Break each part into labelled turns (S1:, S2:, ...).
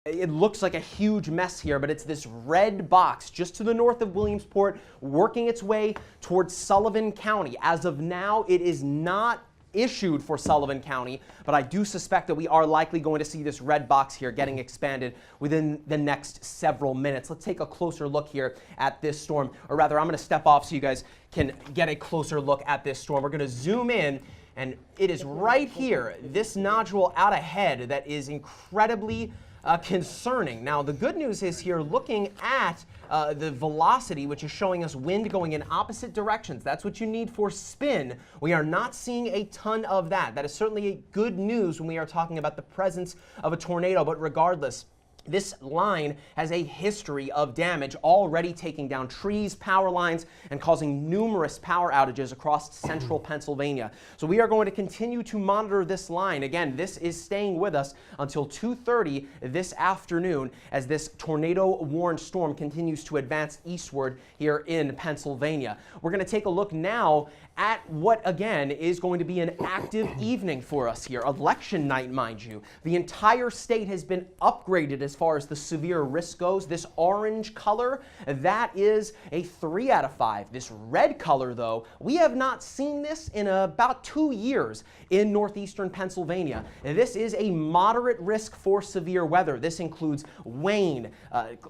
S1: It looks like a huge mess here, but it's this red box just to the north of Williamsport working its way towards Sullivan County. As of now, it is not issued for Sullivan County, but I do suspect that we are likely going to see this red box here getting expanded within the next several minutes. Let's take a closer look here at this storm, or rather I'm going to step off so you guys can get a closer look at this storm. We're going to zoom in, and it is right here, this nodule out ahead that is incredibly concerning. Now, the good news is here, looking at the velocity, which is showing us wind going in opposite directions. That's what you need for spin. We are not seeing a ton of that. That is certainly good news when we are talking about the presence of a tornado, but regardless, this line has a history of damage, already taking down trees, power lines, and causing numerous power outages across central Pennsylvania. So we are going to continue to monitor this line. Again, this is staying with us until 2:30 this afternoon as this tornado-warned storm continues to advance eastward here in Pennsylvania. We're going to take a look now at what, again, is going to be an active evening for us here. Election night, mind you. The entire state has been upgraded as far as the severe risk goes. This orange color, that is a 3 out of 5. This red color, though, we have not seen this in about 2 years in northeastern Pennsylvania. This is a moderate risk for severe weather. This includes Wayne,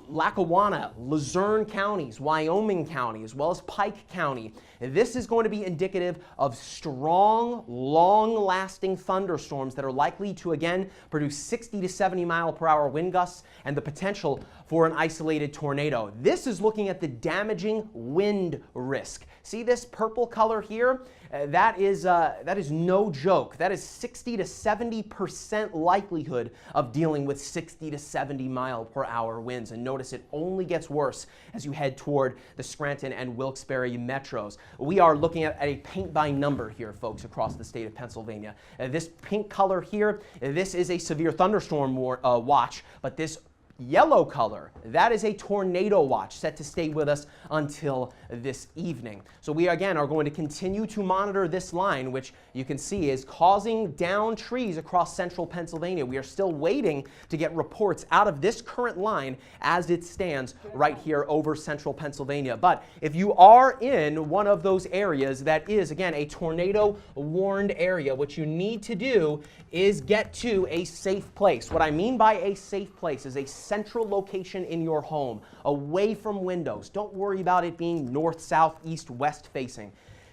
S1: Lackawanna, Luzerne counties, Wyoming County, as well as Pike County. This is going to be indicative of strong, long-lasting thunderstorms that are likely to, again, produce 60 to 70 mile per hour wind gusts and the potential for an isolated tornado. This is looking at the damaging wind risk. See this purple color here? That is no joke. That is 60 to 70% likelihood of dealing with 60 to 70 mile per hour winds. And notice it only gets worse as you head toward the Scranton and Wilkes-Barre metros. We are looking at a paint by number here, folks, across the state of Pennsylvania. This pink color here, this is a severe thunderstorm watch, but this yellow color, that is a tornado watch set to stay with us until this evening. So we again are going to continue to monitor this line, which you can see is causing down trees across central Pennsylvania. We are still waiting to get reports out of this current line as it stands right here over central Pennsylvania. But if you are in one of those areas that is, again, a tornado warned area, what you need to do is get to a safe place. What I mean by a safe place is a central location in your home, away from windows. Don't worry about it being north, south, east, west facing.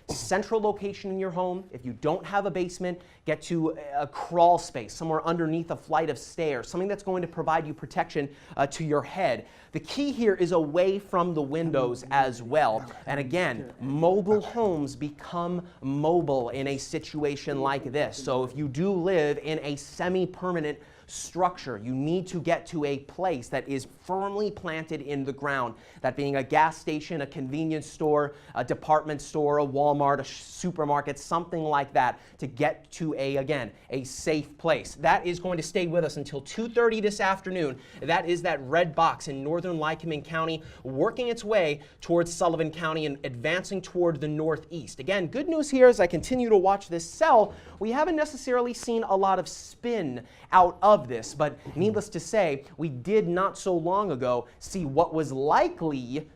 S1: Central location in your home. If you don't have a basement, get to a crawl space, somewhere underneath a flight of stairs, something that's going to provide you protection to your head. The key here is away from the windows as well. And again, mobile homes become mobile in a situation like this. So if you do live in a semi-permanent structure, you need to get to a place that is firmly planted in the ground, that being a gas station, a convenience store, a department store, a Walmart, a supermarket, something like that, to get to again, a safe place. That is going to stay with us until 2:30 this afternoon. That is that red box in northern Lycoming County, working its way towards Sullivan County and advancing toward the northeast. Again, good news here as I continue to watch this cell, we haven't necessarily seen a lot of spin out of this, but needless to say, we did not so long ago see what was likely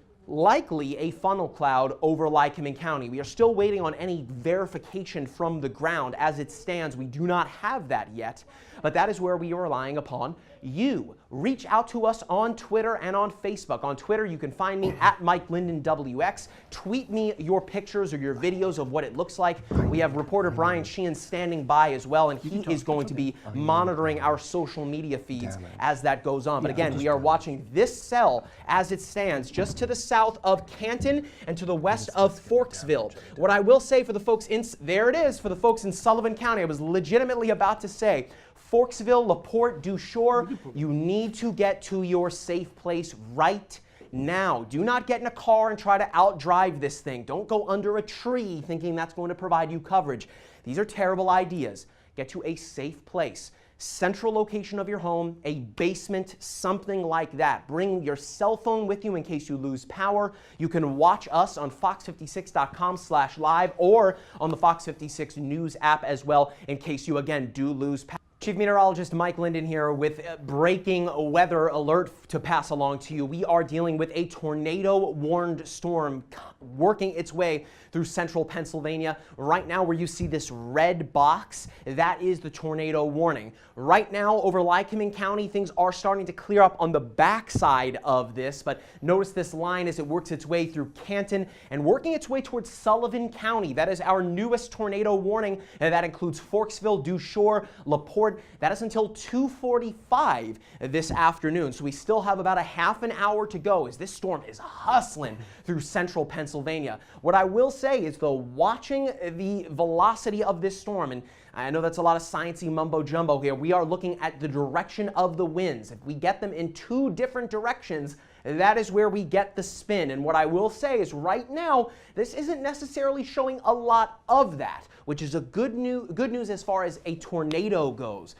S1: a funnel cloud over Lycoming County. We are still waiting on any verification from the ground. As it stands, we do not have that yet, but that is where we are relying upon you. Reach out to us on Twitter and on Facebook. On Twitter, you can find me at MikeLindenWX. Tweet me your pictures or your videos of what it looks like. We have reporter Brian Sheehan standing by as well, and he is going to be monitoring our social media feeds as that goes on. But again, we are watching this cell as it stands just to the south of Canton and to the west of Forksville. What I will say for the folks in, there it is, for the folks in Sullivan County, I was legitimately about to say, Forksville, LaPorte, Dushore, you need to get to your safe place right now. Do not get in a car and try to outdrive this thing. Don't go under a tree thinking that's going to provide you coverage. These are terrible ideas. Get to a safe place. Central location of your home, a basement, something like that. Bring your cell phone with you in case you lose power. You can watch us on fox56.com/live or on the Fox 56 News app as well in case you, again, do lose power. Chief Meteorologist Mike Linden here with a breaking weather alert to pass along to you. We are dealing with a tornado-warned storm working its way through central Pennsylvania. Right now, where you see this red box, that is the tornado warning. Right now, over Lycoming County, things are starting to clear up on the backside of this, but notice this line as it works its way through Canton and working its way towards Sullivan County. That is our newest tornado warning, and that includes Forksville, Dushore, LaPorte. That is until 2:45 this afternoon, so we still have about a half an hour to go as this storm is hustling through central Pennsylvania. What I will say is, though, watching the velocity of this storm, and I know that's a lot of sciencey mumbo jumbo here, we are looking at the direction of the winds. If we get them in two different directions, that is where we get the spin. And what I will say is right now, this isn't necessarily showing a lot of that, which is a good news as far as a tornado goes.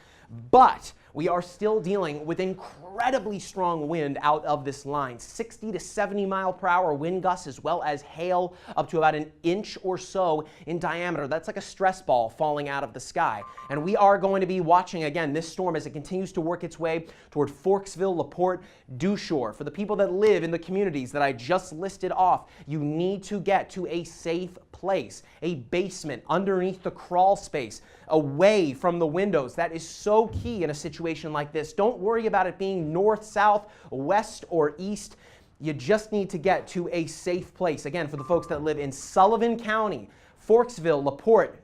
S1: But we are still dealing with incredibly strong wind out of this line, 60 to 70 mile per hour wind gusts, as well as hail up to about an inch or so in diameter. That's like a stress ball falling out of the sky. And we are going to be watching, again, this storm as it continues to work its way toward Forksville, LaPorte, Dushore. For the people that live in the communities that I just listed off, you need to get to a safe place, a basement, underneath the crawl space, away from the windows. That is so key in a situation like this. Don't worry about it being north, south, west, or east. You just need to get to a safe place. Again, for the folks that live in Sullivan County, Forksville, LaPorte,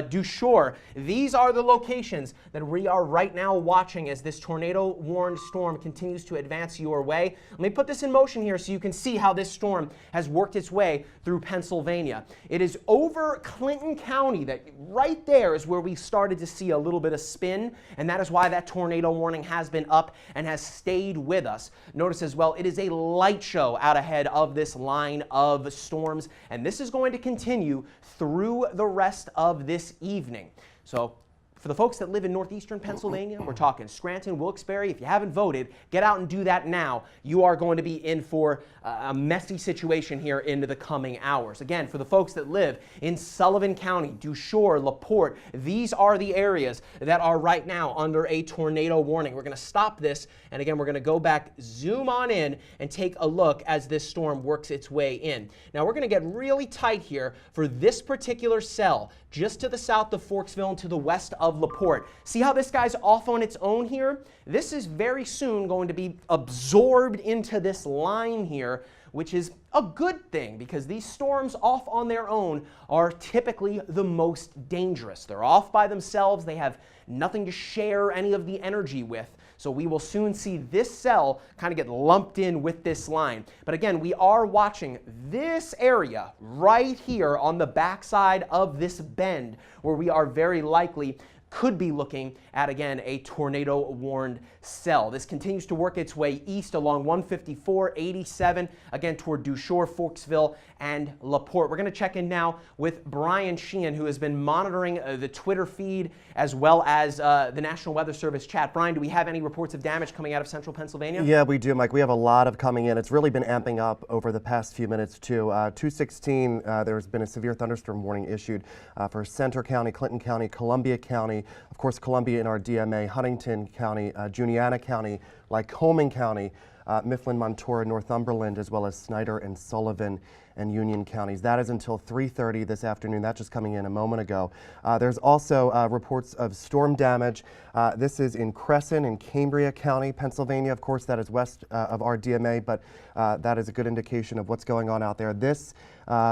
S1: Dushore, these are the locations that we are right now watching as this tornado-warned storm continues to advance your way. Let me put this in motion here so you can see how this storm has worked its way through Pennsylvania. It is over Clinton County, that right there is where we started to see a little bit of spin, and that is why that tornado warning has been up and has stayed with us. Notice as well, it is a light show out ahead of this line of storms, and this is going to continue through the rest of this evening. So for the folks that live in northeastern Pennsylvania, we're talking Scranton, Wilkes-Barre. If you haven't voted, get out and do that now. You are going to be in for a messy situation here into the coming hours. Again, for the folks that live in Sullivan County, Dushore, LaPorte, these are the areas that are right now under a tornado warning. We're going to stop this, and again, we're going to go back, zoom on in, and take a look as this storm works its way in. Now, we're going to get really tight here for this particular cell, just to the south of Forksville and to the west of LaPorte. See how this guy's off on its own here? This is very soon going to be absorbed into this line here, which is a good thing because these storms off on their own are typically the most dangerous. They're off by themselves. They have nothing to share any of the energy with. So we will soon see this cell kind of get lumped in with this line. But again, we are watching this area right here on the backside of this bend where we are very likely could be looking at, again, a tornado-warned cell. This continues to work its way east along 154, 87, again, toward Dushore, Forksville, and LaPorte. We're going to check in now with Brian Sheehan, who has been monitoring the Twitter feed as well as the National Weather Service chat. Brian, do we have any reports of damage coming out of central Pennsylvania? Yeah, we do, Mike. We have a lot of coming in. It's really been amping up over the past few minutes, too. 2:16, there's been a severe thunderstorm warning issued for Center County, Clinton County, Columbia County, of course, Columbia in our DMA, Huntington County, Juniata County, Lycoming County, Mifflin, Montour, Northumberland, as well as Snyder and Sullivan and Union counties. That is until 3:30 this afternoon. That's just coming in a moment ago. There's also reports of storm damage. This is in Crescent and Cambria County, Pennsylvania. Of course, that is west of our DMA, but that is a good indication of what's going on out there. This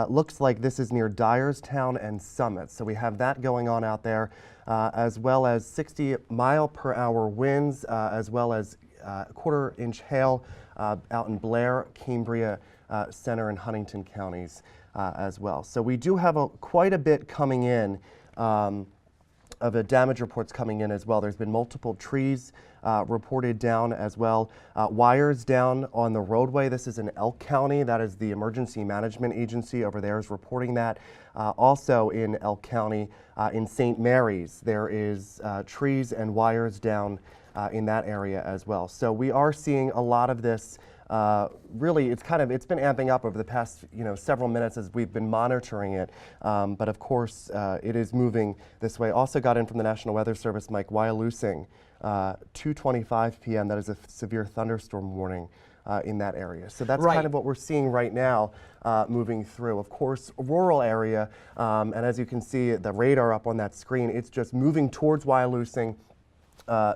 S1: looks like this is near Dyerstown and Summit. So we have that going on out there, as well as 60-mile-per-hour winds, as well as quarter-inch hail out in Blair, Cambria, Center, and Huntington counties as well. So we do have quite a bit coming in of damage reports coming in as well. There's been multiple trees reported down as well. Wires down on the roadway. This is in Elk County. That is the Emergency Management Agency over there is reporting that. Also in Elk County, in St. Mary's, there is trees and wires down
S2: in that area as well. So we are seeing a lot of this. Really, it's been amping up over the past several minutes as we've been monitoring it. But of course, it is moving this way. Also got in from the National Weather Service, Mike Wyalusing, 2:25 p.m. That is a severe thunderstorm warning in that area. So that's kind of what we're seeing right now moving through. Of course, rural area, and as you can see the radar up on that screen, it's just moving towards Wyalusing.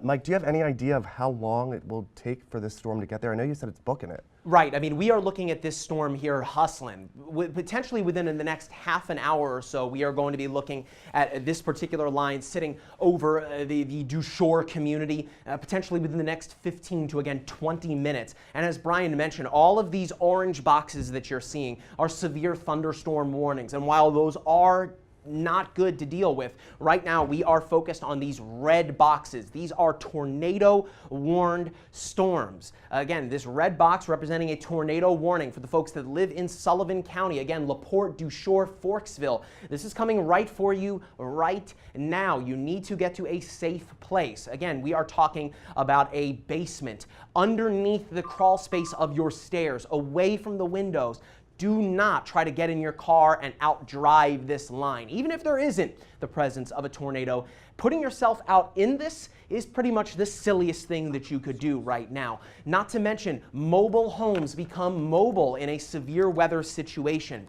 S2: Mike, do you have any idea of how long it will take for this storm to get there? I know you said it's booking it.
S1: Right. I mean, we are looking at this storm here hustling. Potentially within the next half an hour or so, we are going to be looking at this particular line sitting over the Dushore community, potentially within the next 15 to, again, 20 minutes. And as Brian mentioned, all of these orange boxes that you're seeing are severe thunderstorm warnings. And while those are not good to deal with, right now we are focused on these red boxes. These are tornado warned storms. Again, this red box representing a tornado warning for the folks that live in Sullivan County. Again, LaPorte, Dushore, Forksville. This is coming right for you right now. You need to get to a safe place. Again, we are talking about a basement, underneath the crawl space of your stairs, away from the windows. Do not try to get in your car and outdrive this line. Even if there isn't the presence of a tornado, putting yourself out in this is pretty much the silliest thing that you could do right now. Not to mention, mobile homes become mobile in a severe weather situation.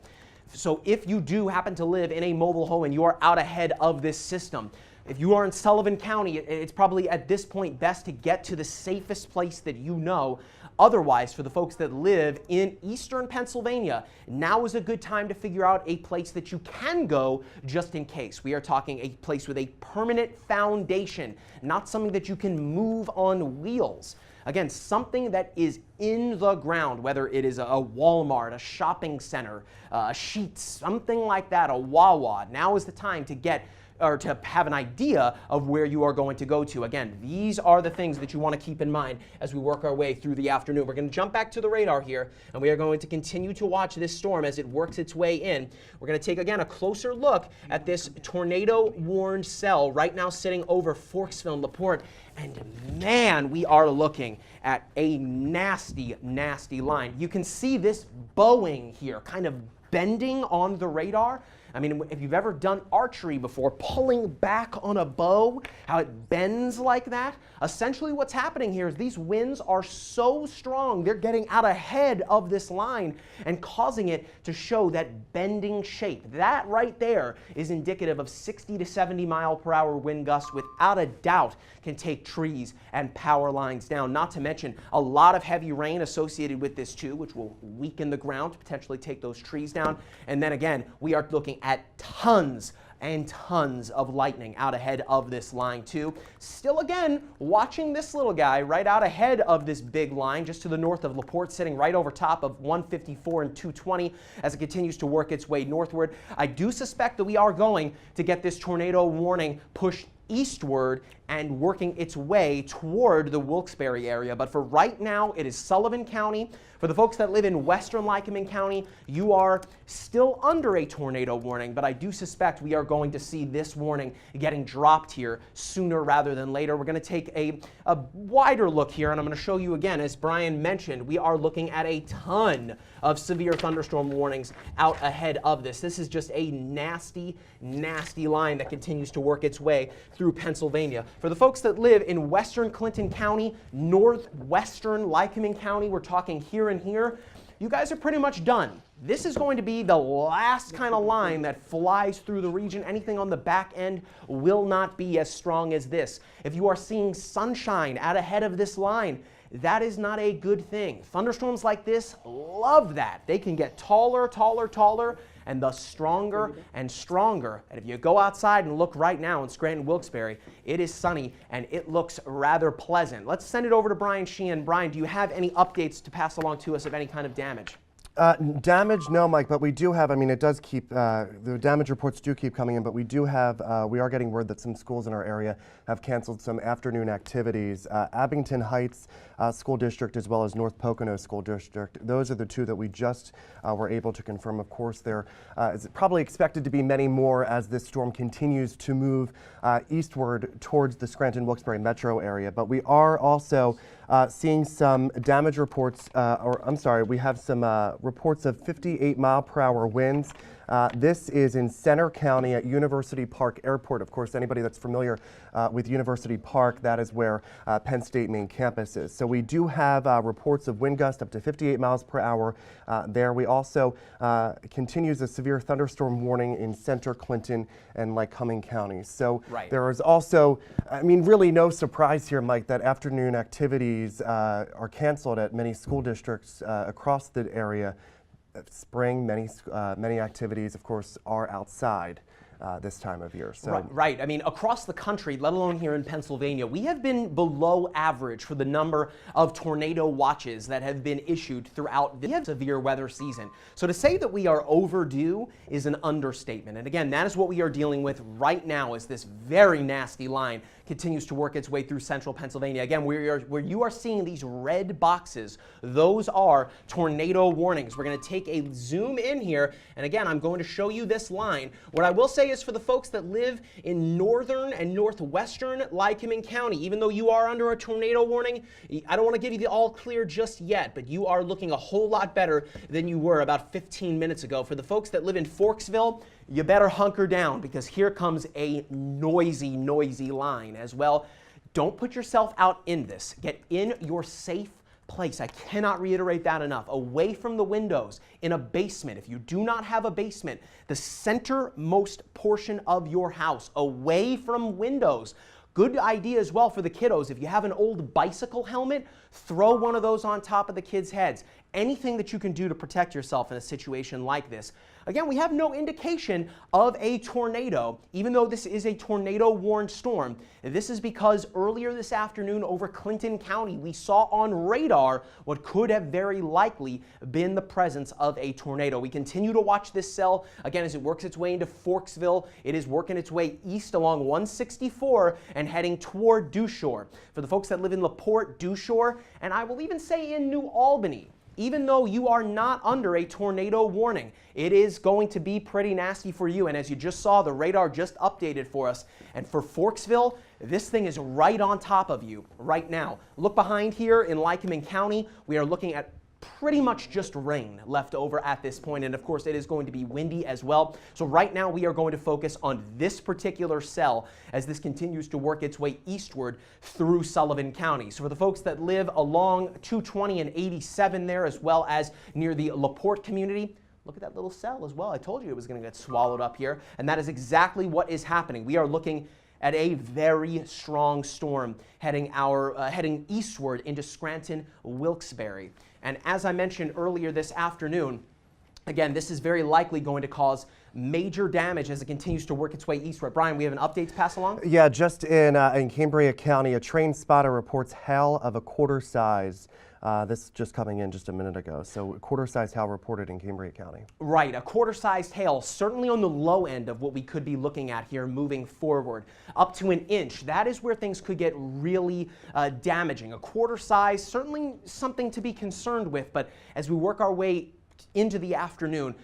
S1: So if you do happen to live in a mobile home and you are out ahead of this system, if you are in Sullivan County, it's probably at this point best to get to the safest place that you know. Otherwise, for the folks that live in eastern Pennsylvania, now is a good time to figure out a place that you can go just in case. We are talking a place with a permanent foundation, not something that you can move on wheels. Again, something that is in the ground, whether it is a Walmart, a shopping center, a Sheetz, something like that, a Wawa. Now is the time to get or to have an idea of where you are going to go to. Again, these are the things that you want to keep in mind as we work our way through the afternoon. We're going to jump back to the radar here, and we are going to continue to watch this storm as it works its way in. We're going to take, again, a closer look at this tornado-warned cell right now sitting over Forksville and LaPorte. And man, we are looking at a nasty, nasty line. You can see this bowing here, kind of bending on the radar. I mean, if you've ever done archery before, pulling back on a bow, how it bends like that, essentially what's happening here is these winds are so strong, they're getting out ahead of this line and causing it to show that bending shape. That right there is indicative of 60 to 70 mile per hour wind gusts, without a doubt can take trees and power lines down. Not to mention a lot of heavy rain associated with this too, which will weaken the ground, potentially take those trees down. And then again, we are looking at tons and tons of lightning out ahead of this line too. Still again, watching this little guy right out ahead of this big line, just to the north of LaPorte, sitting right over top of 154 and 220 as it continues to work its way northward. I do suspect that we are going to get this tornado warning pushed eastward and working its way toward the Wilkes-Barre area. But for right now, it is Sullivan County. For the folks that live in western Lycoming County, you are still under a tornado warning, but I do suspect we are going to see this warning getting dropped here sooner rather than later. We're going to take a wider look here, and I'm going to show you again, as Brian mentioned, we are looking at a ton of severe thunderstorm warnings out ahead of this. This is just a nasty, nasty line that continues to work its way through Pennsylvania. For the folks that live in western Clinton County, northwestern Lycoming County, we're talking here and here, you guys are pretty much done. This is going to be the last kind of line that flies through the region. Anything on the back end will not be as strong as this. If you are seeing sunshine out ahead of this line, that is not a good thing. Thunderstorms like this love that. They can get taller, taller, taller, and thus stronger and stronger. And if you go outside and look right now in Scranton, Wilkes-Barre, it is sunny and it looks rather pleasant. Let's send it over to Brian Sheehan. Brian, do you have any updates to pass along to us of any kind of damage?
S2: Damage, no, Mike, but we do have, I mean, it does keep, the damage reports do keep coming in, but we do have, we are getting word that some schools in our area have canceled some afternoon activities. Abington Heights School District as well as North Pocono School District, those are the two that we just were able to confirm. Of course, there is probably expected to be many more as this storm continues to move eastward towards the Scranton-Wilkes-Barre metro area, but we are also seeing some damage reports, we have some reports of 58-mile-per-hour winds. This is in Center County at University Park Airport. Of course, anybody that's familiar with University Park, that is where Penn State main campus is. So we do have reports of wind gusts up to 58 miles per hour there. We also continues a severe thunderstorm warning in Center, Clinton, and Lycoming counties. So there is also, I mean, really no surprise here, Mike, that afternoon activities are canceled at many school districts across the area. Spring, many activities, of course, are outside this time of year. So
S1: right. I mean, across the country, let alone here in Pennsylvania, we have been below average for the number of tornado watches that have been issued throughout the severe weather season. So to say that we are overdue is an understatement. And again, that is what we are dealing with right now as this very nasty line continues to work its way through central Pennsylvania. Again, where you are seeing these red boxes, those are tornado warnings. We're going to take a zoom in here, and again, I'm going to show you this line. What I will say is for the folks that live in northern and northwestern Lycoming County, even though you are under a tornado warning, I don't want to give you the all clear just yet, but you are looking a whole lot better than you were about 15 minutes ago. For the folks that live in Forksville, you better hunker down because here comes a noisy line as well. Don't put yourself out in this. Get in your safe place. I cannot reiterate that enough. Away from the windows, in a basement. If you do not have a basement, the centermost portion of your house, away from windows. Good idea as well for the kiddos. If you have an old bicycle helmet, throw one of those on top of the kids' heads. Anything that you can do to protect yourself in a situation like this. Again, we have no indication of a tornado, even though this is a tornado-warned storm. This is because earlier this afternoon over Clinton County, we saw on radar what could have very likely been the presence of a tornado. We continue to watch this cell, again, as it works its way into Forksville. It is working its way east along 164 and heading toward Dewshore. For the folks that live in LaPorte, Dewshore, and I will even say in New Albany, even though you are not under a tornado warning, it is going to be pretty nasty for you. And as you just saw, the radar just updated for us. And for Forksville, this thing is right on top of you right now. Look behind here in Lycoming County. We are looking at pretty much just rain left over at this point, and of course it is going to be windy as well. So right now we are going to focus on this particular cell as this continues to work its way eastward through Sullivan County. So for the folks that live along 220 and 87 there, as well as near the LaPorte community, look at that little cell as well. I told you it was going to get swallowed up here, and that is exactly what is happening. We are looking at a very strong storm heading eastward into Scranton, Wilkes-Barre. And as I mentioned earlier this afternoon, again, this is very likely going to cause major damage as it continues to work its way eastward. Brian, we have an update to pass along?
S2: Yeah, just in Cambria County, a train spotter reports hail of a quarter size. This is just coming in just a minute ago. So quarter-sized hail reported in Cambria County.
S1: Right, a quarter-sized hail, certainly on the low end of what we could be looking at here moving forward. Up to an inch, that is where things could get really damaging. A quarter size, certainly something to be concerned with, but as we work our way into the afternoon,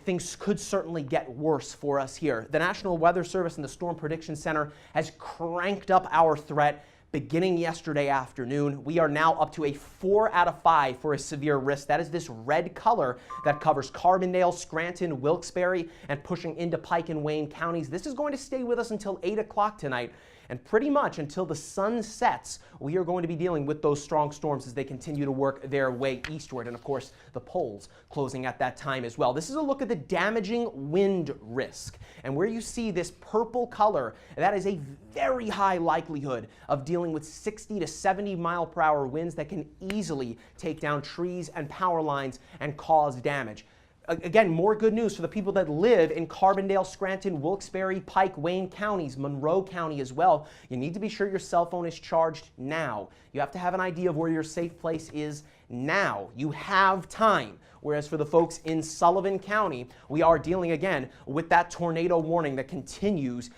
S1: things could certainly get worse for us here. The National Weather Service and the Storm Prediction Center has cranked up our threat beginning yesterday afternoon. We are now up to a 4 out of 5 for a severe risk. That is this red color that covers Carbondale, Scranton, Wilkes-Barre, and pushing into Pike and Wayne counties. This is going to stay with us until 8 o'clock tonight. And pretty much until the sun sets, we are going to be dealing with those strong storms as they continue to work their way eastward. And of course, the poles closing at that time as well. This is a look at the damaging wind risk. And where you see this purple color, that is a very high likelihood of dealing with 60 to 70 mile per hour winds that can easily take down trees and power lines and cause damage. Again, more good news for the people that live in Carbondale, Scranton, Wilkes-Barre, Pike, Wayne counties, Monroe County as well. You need to be sure your cell phone is charged now. You have to have an idea of where your safe place is now. You have time. Whereas for the folks in Sullivan County, we are dealing again with that tornado warning that continues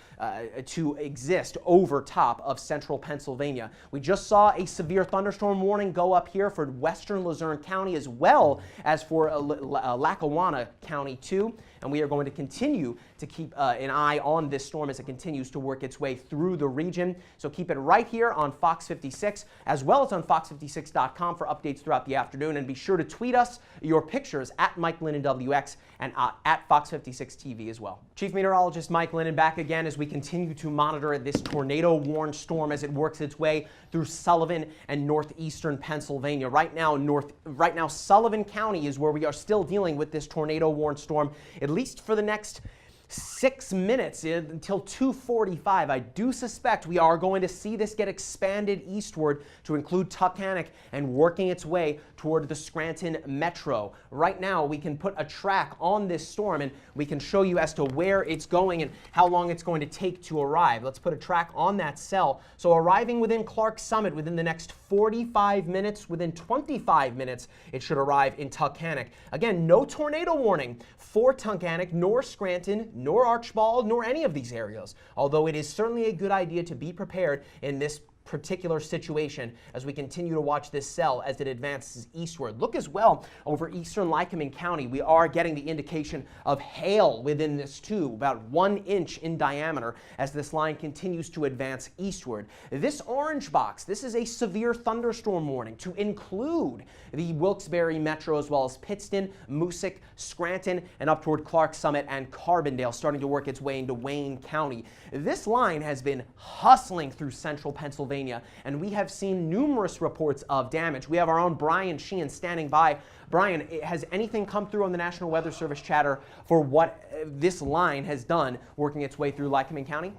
S1: to exist over top of central Pennsylvania. We just saw a severe thunderstorm warning go up here for western Luzerne County as well as for Lackawanna County too. And we are going to continue to keep an eye on this storm as it continues to work its way through the region. So keep it right here on Fox 56 as well as on fox56.com for updates throughout the afternoon. And be sure to tweet us your pictures at Mike Linden WX and at Fox56 TV as well. Chief Meteorologist Mike Linden back again as we continue to monitor this tornado-warned storm as it works its way through Sullivan and northeastern Pennsylvania. Right now, Sullivan County is where we are still dealing with this tornado-warned storm, at least for the next 6 minutes until 2:45. I do suspect we are going to see this get expanded eastward to include Tuckahannock and working its way toward the Scranton metro. Right now, we can put a track on this storm and we can show you as to where it's going and how long it's going to take to arrive. Let's put a track on that cell. So arriving within Clark Summit within the next 45 minutes, within 25 minutes, it should arrive in Tuckahannock. Again, no tornado warning for Tuckahannock, nor Scranton, nor Archbald, nor any of these areas, although it is certainly a good idea to be prepared in this particular situation as we continue to watch this cell as it advances eastward. Look as well over eastern Lycoming County. We are getting the indication of hail within this too, about 1 inch in diameter as this line continues to advance eastward. This orange box, this is a severe thunderstorm warning to include the Wilkes-Barre metro as well as Pittston, Moosic, Scranton, and up toward Clark Summit and Carbondale, starting to work its way into Wayne County. This line has been hustling through central Pennsylvania, and we have seen numerous reports of damage. We have our own Brian Sheehan standing by. Brian, has anything come through on the National Weather Service chatter for what this line has done working its way through Lycoming County?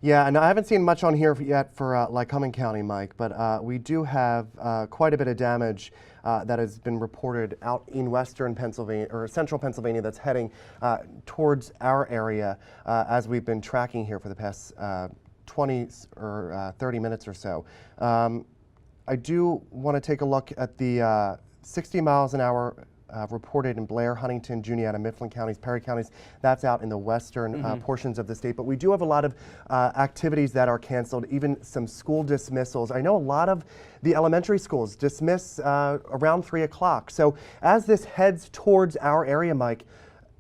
S2: Yeah, and I haven't seen much on here yet for Lycoming County, Mike, but we do have quite a bit of damage that has been reported out in western Pennsylvania or central Pennsylvania that's heading towards our area as we've been tracking here for the past 20 or 30 minutes or so. I do want to take a look at the 60 miles an hour reported in Blair, Huntington, Juniata, Mifflin counties, Perry counties. That's out in the western portions of the state. But we do have a lot of activities that are canceled, even some school dismissals. I know a lot of the elementary schools dismiss around 3 o'clock. So as this heads towards our area, Mike,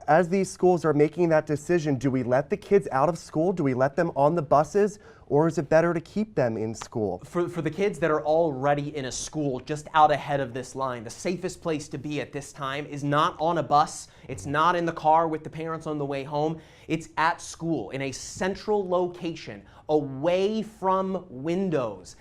S2: as these schools are making that decision, do we let the kids out of school? Do we let them on the buses? Or is it better to keep them in school?
S1: For the kids that are already in a school just out ahead of this line, the safest place to be at this time is not on a bus. It's not in the car with the parents on the way home. It's at school in a central location, away from windows.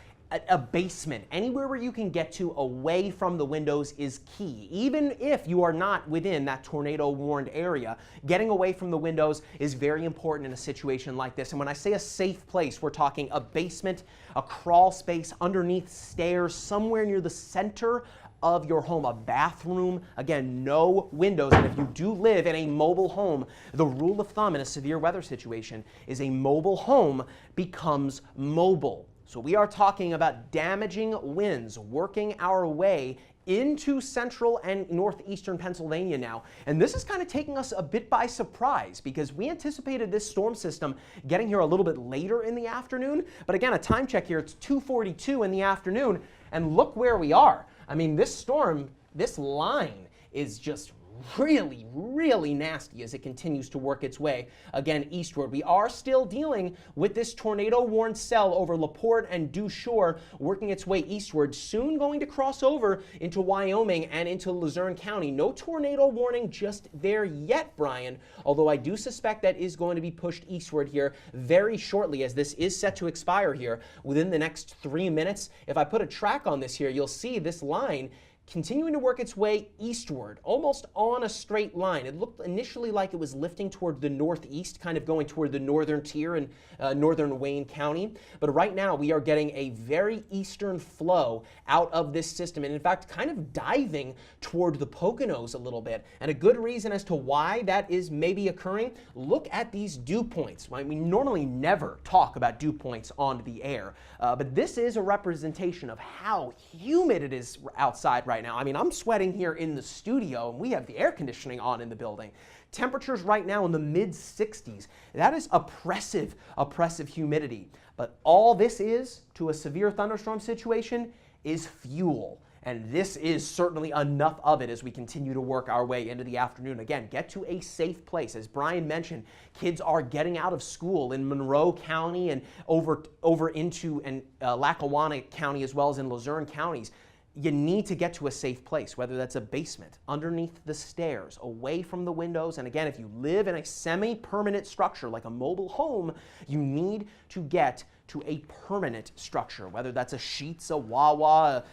S1: A basement, anywhere where you can get to away from the windows is key. Even if you are not within that tornado warned area, getting away from the windows is very important in a situation like this. And when I say a safe place, we're talking a basement, a crawl space, underneath stairs, somewhere near the center of your home, a bathroom. Again, no windows. And if you do live in a mobile home, the rule of thumb in a severe weather situation is a mobile home becomes mobile. So we are talking about damaging winds working our way into central and northeastern Pennsylvania now. And this is kind of taking us a bit by surprise because we anticipated this storm system getting here a little bit later in the afternoon. But again, a time check here, it's 2:42 in the afternoon, and look where we are. I mean, this storm, this line is just really, really nasty as it continues to work its way again eastward. We are still dealing with this tornado-warned cell over LaPorte and Dew Shore working its way eastward, soon going to cross over into Wyoming and into Luzerne County. No tornado warning just there yet, Brian, although I do suspect that is going to be pushed eastward here very shortly as this is set to expire here within the next 3 minutes. If I put a track on this here, you'll see this line continuing to work its way eastward, almost on a straight line. It looked initially like it was lifting toward the northeast, kind of going toward the northern tier in northern Wayne County. But right now, we are getting a very eastern flow out of this system, and in fact, kind of diving toward the Poconos a little bit. And a good reason as to why that is maybe occurring, look at these dew points. We normally never talk about dew points on the air, but this is a representation of how humid it is outside right right now. I mean, I'm sweating here in the studio, and we have the air conditioning on in the building. Temperatures right now in the mid-60s. That is oppressive, oppressive humidity. But all this is to a severe thunderstorm situation is fuel. And this is certainly enough of it as we continue to work our way into the afternoon. Again, get to a safe place. As Brian mentioned, kids are getting out of school in Monroe County and over into Lackawanna County as well as in Luzerne counties. You need to get to a safe place, whether that's a basement, underneath the stairs, away from the windows. And again, if you live in a semi-permanent structure like a mobile home, you need to get to a permanent structure, whether that's a Sheetz, a Wawa,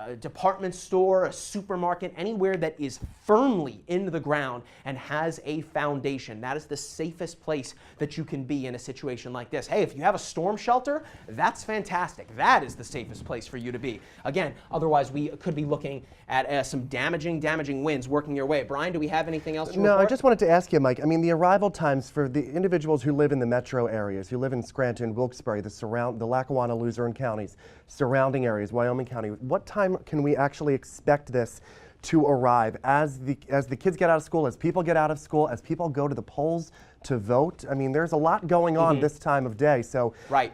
S1: a department store, a supermarket, anywhere that is firmly into the ground and has a foundation. That is the safest place that you can be in a situation like this. Hey, if you have a storm shelter, that's fantastic. That is the safest place for you to be. Again, otherwise we could be looking at some damaging winds working your way. Brian, do we have anything else to report?
S2: No, I just wanted to ask you, Mike, I mean, the arrival times for the individuals who live in the metro areas, who live in Scranton, Wilkes-Barre, the Lackawanna, Luzerne counties, surrounding areas, Wyoming County, what time can we actually expect this to arrive as the kids get out of school, as people get out of school, as people go to the polls to vote? I mean, there's a lot going on this time of day, so
S1: right.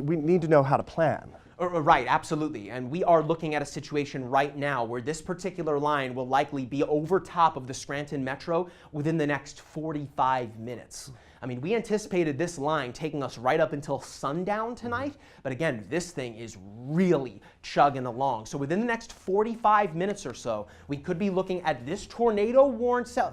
S2: We need to know how to plan.
S1: Right, absolutely. And we are looking at a situation right now where this particular line will likely be over top of the Scranton Metro within the next 45 minutes. I mean, we anticipated this line taking us right up until sundown tonight, but again, this thing is really chugging along. So within the next 45 minutes or so, we could be looking at this tornado-warned cell.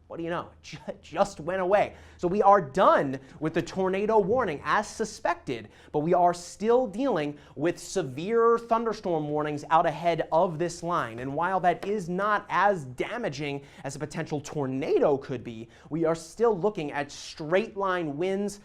S1: What do you know? It just went away. So we are done with the tornado warning as suspected, but we are still dealing with severe thunderstorm warnings out ahead of this line. And while that is not as damaging as a potential tornado could be, we are still looking at straight line winds.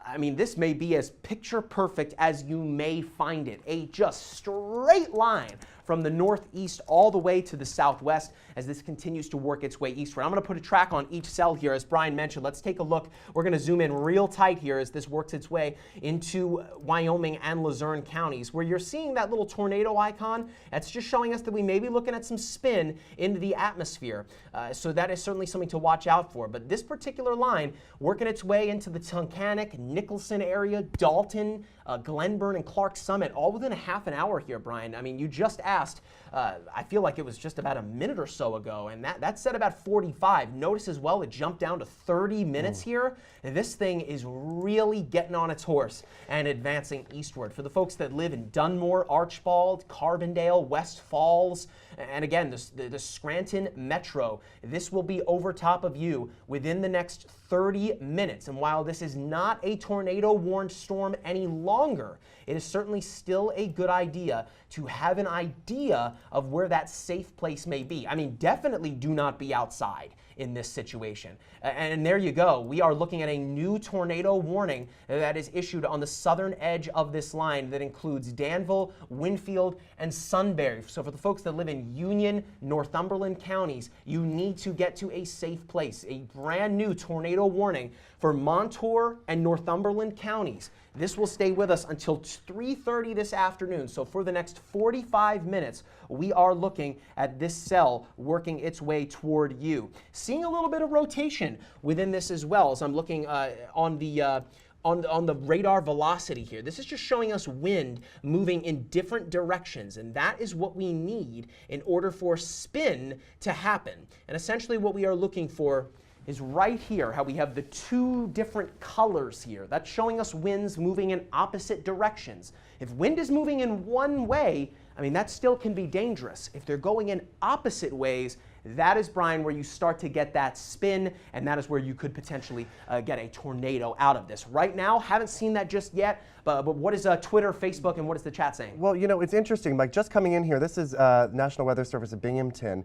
S1: I mean, this may be as picture perfect as you may find it. A just straight line from the northeast all the way to the southwest as this continues to work its way eastward. I'm going to put a track on each cell here, as Brian mentioned. Let's take a look. We're going to zoom in real tight here as this works its way into Wyoming and Luzerne counties, where you're seeing that little tornado icon. That's just showing us that we may be looking at some spin into the atmosphere. So that is certainly something to watch out for. But this particular line working its way into the Tunkhannock, Nicholson area, Dalton, Glenburn, and Clark Summit, all within a half an hour here, Brian. I mean, you just asked, I feel like it was just about a minute or so ago, and that said about 45. Notice as well, it jumped down to 30 minutes here. And this thing is really getting on its horse and advancing eastward. For the folks that live in Dunmore, Archbald, Carbondale, West Falls, and again, the Scranton Metro, this will be over top of you within the next 30 minutes. And while this is not a tornado-warned storm any longer, it is certainly still a good idea to have an idea of where that safe place may be. I mean, definitely do not be outside in this situation. And there you go. We are looking at a new tornado warning that is issued on the southern edge of this line that includes Danville, Winfield, and Sunbury. So for the folks that live in Union, Northumberland counties, you need to get to a safe place. A brand new tornado warning for Montour and Northumberland counties. This will stay with us until 3:30 this afternoon. So for the next 45 minutes, we are looking at this cell working its way toward you. Seeing a little bit of rotation within this as well as I'm looking on the radar velocity here. This is just showing us wind moving in different directions, and that is what we need in order for spin to happen. And essentially what we are looking for is right here, how we have the two different colors here. That's showing us winds moving in opposite directions. If wind is moving in one way, I mean, that still can be dangerous. If they're going in opposite ways, that is, Brian, where you start to get that spin, and that is where you could potentially get a tornado out of this. Right now, haven't seen that just yet, but what is Twitter, Facebook, and what is the chat saying?
S2: Well, you know, it's interesting, Mike, just coming in here, this is National Weather Service of Binghamton.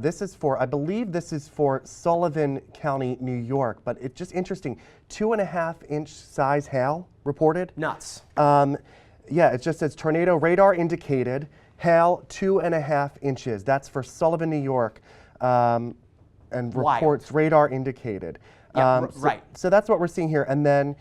S2: This is for, I believe this is for Sullivan County, New York, but it's just interesting, 2.5-inch size hail reported.
S1: Nuts.
S2: Yeah, it just says tornado radar indicated. Hail 2.5 inches. That's for Sullivan, New York, and reports radar indicated.
S1: Yeah, right.
S2: So that's what we're seeing here. And then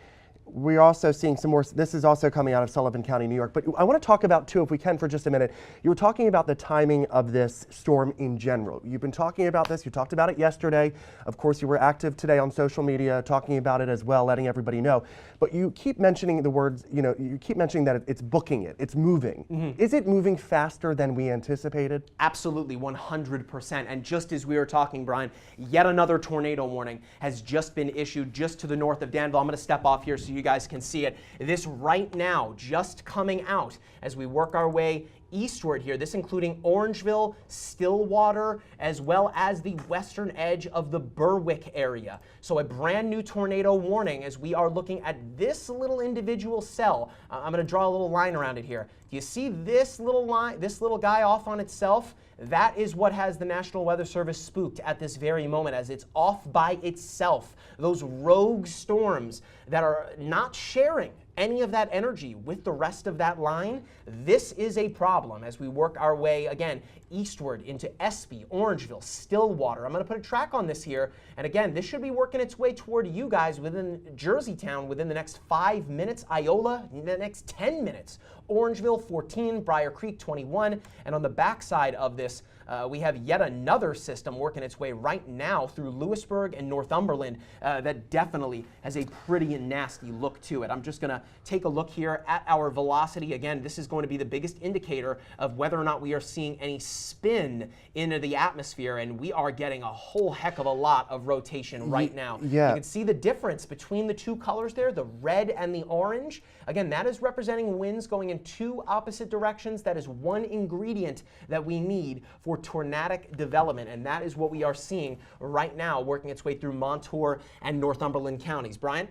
S2: we're also seeing some more, this is also coming out of Sullivan County, New York. But I want to talk about, too, if we can for just a minute, you were talking about the timing of this storm in general. You've been talking about this, you talked about it yesterday. Of course, you were active today on social media talking about it as well, letting everybody know. But you keep mentioning the words, you keep mentioning that it's booking it, it's moving. Is it moving faster than we anticipated?
S1: Absolutely, 100%. And just as we were talking, Brian, yet another tornado warning has just been issued just to the north of Danville. I'm going to step off here so you guys can see it. This right now, just coming out as we work our way eastward here, this including Orangeville, Stillwater, as well as the western edge of the Berwick area. So a brand new tornado warning as we are looking at this little individual cell. I'm going to draw a little line around it here. Do you see this little line, this little guy off on itself? That is what has the National Weather Service spooked at this very moment, as it's off by itself. Those rogue storms that are not sharing any of that energy with the rest of that line, this is a problem as we work our way, again, eastward into Espy, Orangeville, Stillwater. I'm going to put a track on this here, and again, this should be working its way toward you guys within Jerseytown within the next 5 minutes, Iola in the next 10 minutes, Orangeville 14, Briar Creek 21, and on the backside of this, we have yet another system working its way right now through Lewisburg and Northumberland that definitely has a pretty nasty look to it. I'm just going to take a look here at our velocity. Again, this is going to be the biggest indicator of whether or not we are seeing any spin into the atmosphere, and we are getting a whole heck of a lot of rotation right now.
S2: Yeah.
S1: You can see the difference between the two colors there, the red and the orange. Again, that is representing winds going in two opposite directions. That is one ingredient that we need for tornadic development, and that is what we are seeing right now working its way through Montour and Northumberland counties. Brian?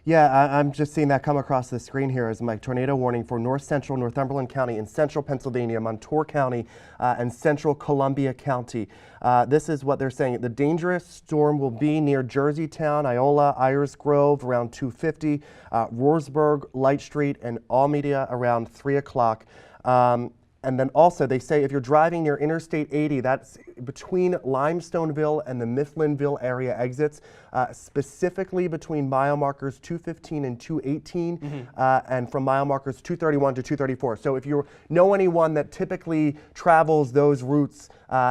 S2: Yeah, I'm just seeing that come across the screen here as my tornado warning for north central Northumberland County and central Pennsylvania, Montour County, and central Columbia County. This is what they're saying. The dangerous storm will be near Jerseytown, Iola, Iris Grove around 2:50, Roarsburg, Light Street, and Almedia around 3 o'clock. And then also they say if you're driving near Interstate 80, that's between Limestoneville and the Mifflinville area exits, specifically between mile markers 215 and 218, and from mile markers 231 to 234. So if you know anyone that typically travels those routes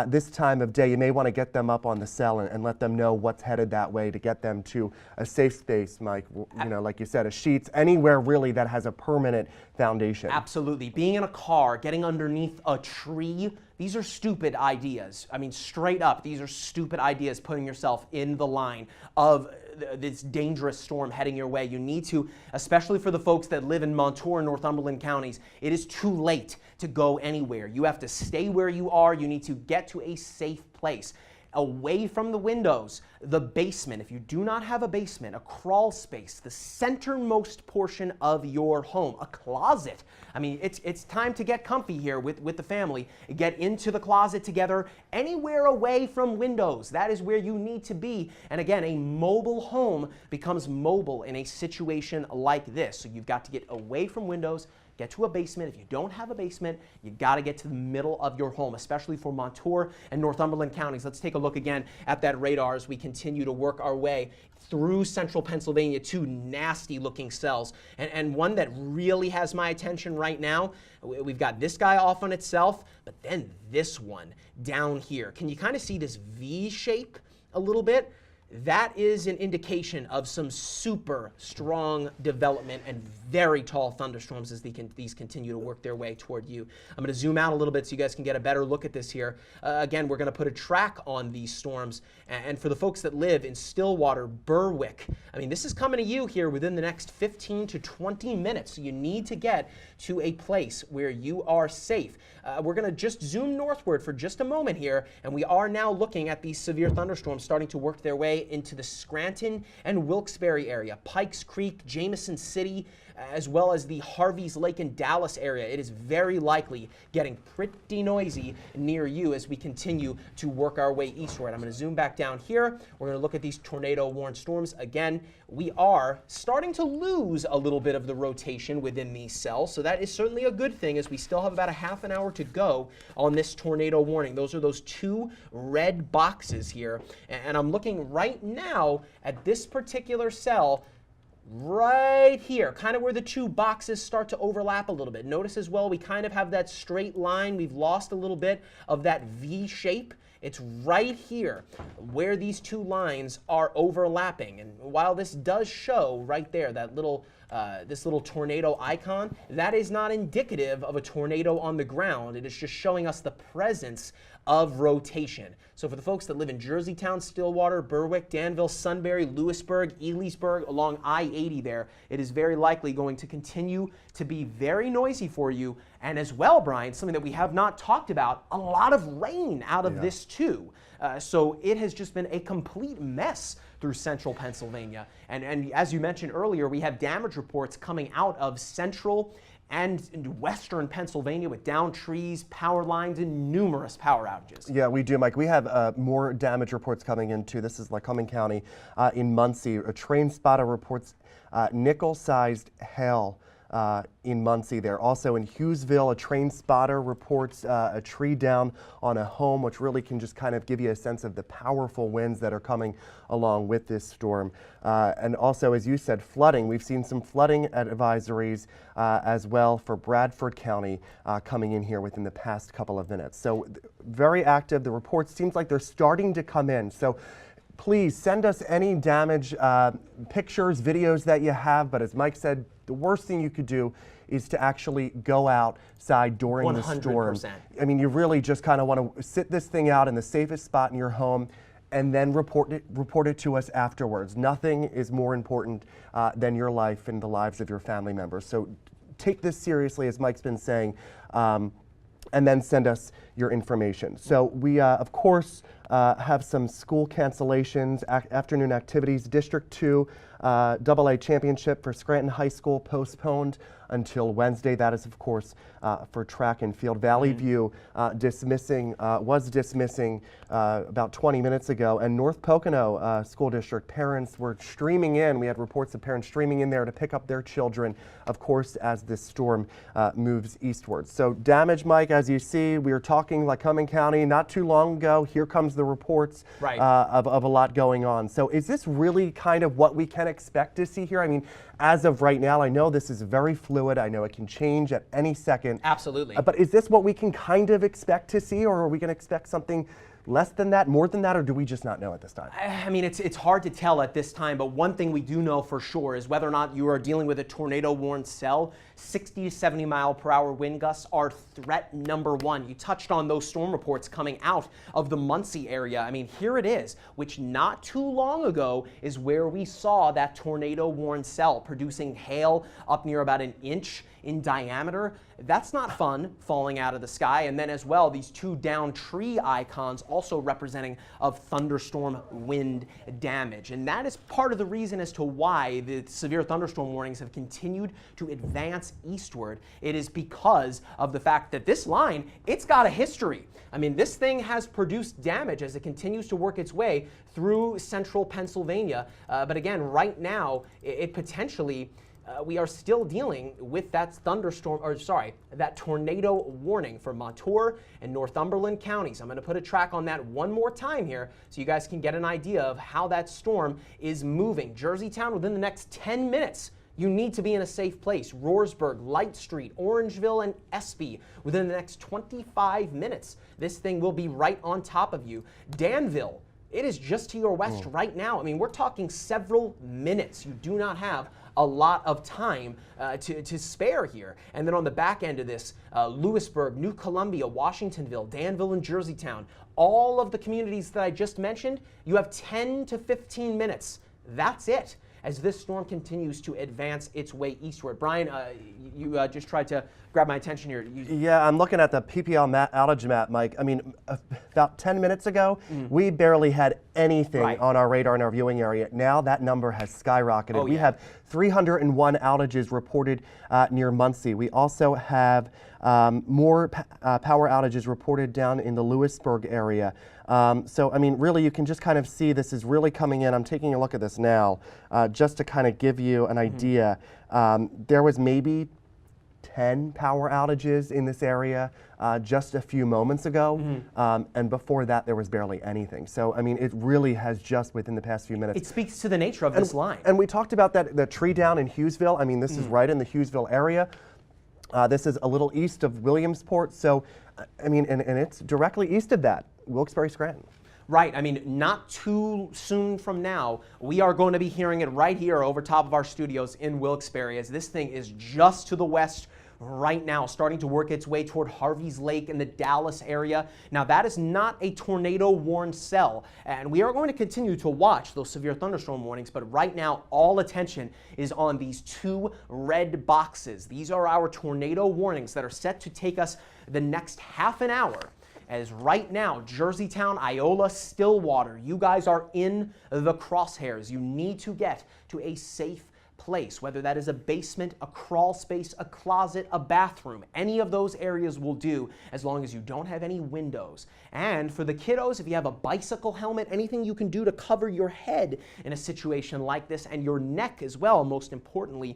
S2: this time of day, you may want to get them up on the cell and let them know what's headed that way to get them to a safe space, Mike. Like you said, a sheets, anywhere really that has a permanent foundation.
S1: Absolutely. Being in a car, getting underneath a tree, these are stupid ideas. I mean, straight up, these are stupid ideas, putting yourself in the line of this dangerous storm heading your way. You need to, especially for the folks that live in Montour and Northumberland counties, it is too late to go anywhere. You have to stay where you are. You need to get to a safe place, away from the windows, the basement. If you do not have a basement, a crawl space, the centermost portion of your home, a closet. I mean, it's time to get comfy here with the family. Get into the closet together, anywhere away from windows. That is where you need to be. And again, a mobile home becomes mobile in a situation like this. So you've got to get away from windows, get to a basement. If you don't have a basement, you got to get to the middle of your home, especially for Montour and Northumberland counties. Let's take a look again at that radar as we continue to work our way through central Pennsylvania. Two nasty looking cells, and one that really has my attention right now. We've got this guy off on itself, but then this one down here. Can you kind of see this V shape a little bit? That is an indication of some super strong development and very tall thunderstorms as these continue to work their way toward you. I'm going to zoom out a little bit so you guys can get a better look at this here. Again, we're going to put a track on these storms. And for the folks that live in Stillwater, Berwick, I mean, this is coming to you here within the next 15 to 20 minutes. So you need to get to a place where you are safe. We're going to just zoom northward for just a moment here, and we are now looking at these severe thunderstorms starting to work their way into the Scranton and Wilkes-Barre area, Pikes Creek, Jameson City, as well as the Harveys Lake and Dallas area. It is very likely getting pretty noisy near you as we continue to work our way eastward. I'm going to zoom back down here. We're going to look at these tornado-warned storms. Again, we are starting to lose a little bit of the rotation within these cells, so that is certainly a good thing as we still have about a half an hour to go on this tornado warning. Those are those two red boxes here, and I'm looking right now at this particular cell. right here, kind of where the two boxes start to overlap a little bit. Notice as well, we kind of have that straight line. We've lost a little bit of that V shape. It's right here where these two lines are overlapping. And while this does show right there that little this little tornado icon, that is not indicative of a tornado on the ground. It is just showing us the presence of rotation. So for the folks that live in Jerseytown, Stillwater, Berwick, Danville, Sunbury, Lewisburg, Elysburg, along I-80 there, it is very likely going to continue to be very noisy for you. And as well, Brian, something that we have not talked about, a lot of rain out of this too. So it has just been a complete mess through central Pennsylvania. And as you mentioned earlier, we have damage reports coming out of central and western Pennsylvania with downed trees, power lines, and numerous power outages.
S2: Yeah, we do, Mike. We have more damage reports coming in too. This is Lycoming County in Muncie. A train spotter reports nickel-sized hail in Muncie there. Also in Hughesville, a train spotter reports a tree down on a home, which really can just kind of give you a sense of the powerful winds that are coming along with this storm. And also, as you said, flooding. We've seen some flooding advisories as well for Bradford County coming in here within the past couple of minutes. So very active. The reports seems like they're starting to come in. So please send us any damage pictures, videos that you have. But as Mike said, the worst thing you could do is to actually go outside during
S1: 100%.
S2: the storm. I mean, you really just kind of want to sit this thing out in the safest spot in your home and then report it to us afterwards. Nothing is more important than your life and the lives of your family members. So take this seriously, as Mike's been saying, and then send us your information. So we, of course, have some school cancellations, afternoon activities. District 2 AA championship for Scranton High School postponed until Wednesday. That is, of course, for track and field. Valley View was dismissing about 20 minutes ago. And North Pocono School District parents were streaming in. We had reports of parents streaming in there to pick up their children, of course, as this storm moves eastward. So damage, Mike, as you see, we were talking Lycoming County not too long ago. Here comes the reports of a lot going on. So is this really kind of what we can expect to see here? I mean, as of right now, I know this is very fluid. I know it can change at any second.
S1: Absolutely.
S2: But is this what we can kind of expect to see, or are we going to expect something less than that, more than that, or do we just not know at this time?
S1: I mean, it's hard to tell at this time, but one thing we do know for sure is whether or not you are dealing with a tornado-warned cell, 60 to 70 mile per hour wind gusts are threat number one. You touched on those storm reports coming out of the Muncie area. I mean, here it is, which not too long ago is where we saw that tornado-warned cell producing hail up near about 1 inch in diameter. That's not fun, falling out of the sky. And then as well, these two downed tree icons also representing of thunderstorm wind damage. And that is part of the reason as to why the severe thunderstorm warnings have continued to advance eastward. It is because of the fact that this line, it's got a history. I mean, this thing has produced damage as it continues to work its way through central Pennsylvania. But again, right now, it potentially we are still dealing with that that tornado warning for Montour and Northumberland counties. I'm going to put a track on that one more time here so you guys can get an idea of how that storm is moving. Jerseytown, within the next 10 minutes, you need to be in a safe place. Roarsburg, Light Street, Orangeville, and Espy, within the next 25 minutes, this thing will be right on top of you. Danville, it is just to your west right now. I mean, we're talking several minutes. You do not have a lot of time to spare here. And then on the back end of this, Lewisburg, New Columbia, Washingtonville, Danville, and Jerseytown, all of the communities that I just mentioned, you have 10 to 15 minutes. That's it, as this storm continues to advance its way eastward. Brian, you just tried to grab my attention here.
S2: Yeah, I'm looking at the PPL outage map, Mike. I mean, about 10 minutes ago, we barely had anything on our radar in our viewing area. Now that number has skyrocketed. We have 301 outages reported near Muncie. We also have more power outages reported down in the Lewisburg area. So, I mean, really, you can just kind of see this is really coming in. I'm taking a look at this now just to kind of give you an idea. There was maybe 10 power outages in this area just a few moments ago, and before that there was barely anything. So I mean, it really has just within the past few minutes.
S1: It speaks to the nature of this line.
S2: And we talked about the tree down in Hughesville. I mean, this is right in the Hughesville area. This is a little east of Williamsport. So I mean, and it's directly east of that, Wilkes-Barre, Scranton.
S1: Right. I mean, not too soon from now, we are going to be hearing it right here over top of our studios in Wilkes-Barre, as this thing is just to the west right now, starting to work its way toward Harvey's Lake in the Dallas area. Now, that is not a tornado-warned cell, and we are going to continue to watch those severe thunderstorm warnings, but right now, all attention is on these two red boxes. These are our tornado warnings that are set to take us the next half an hour. As right now, Jerseytown, Iola, Stillwater, you guys are in the crosshairs. You need to get to a safe place, whether that is a basement, a crawl space, a closet, a bathroom. Any of those areas will do as long as you don't have any windows. And for the kiddos, if you have a bicycle helmet, anything you can do to cover your head in a situation like this, and your neck as well, most importantly,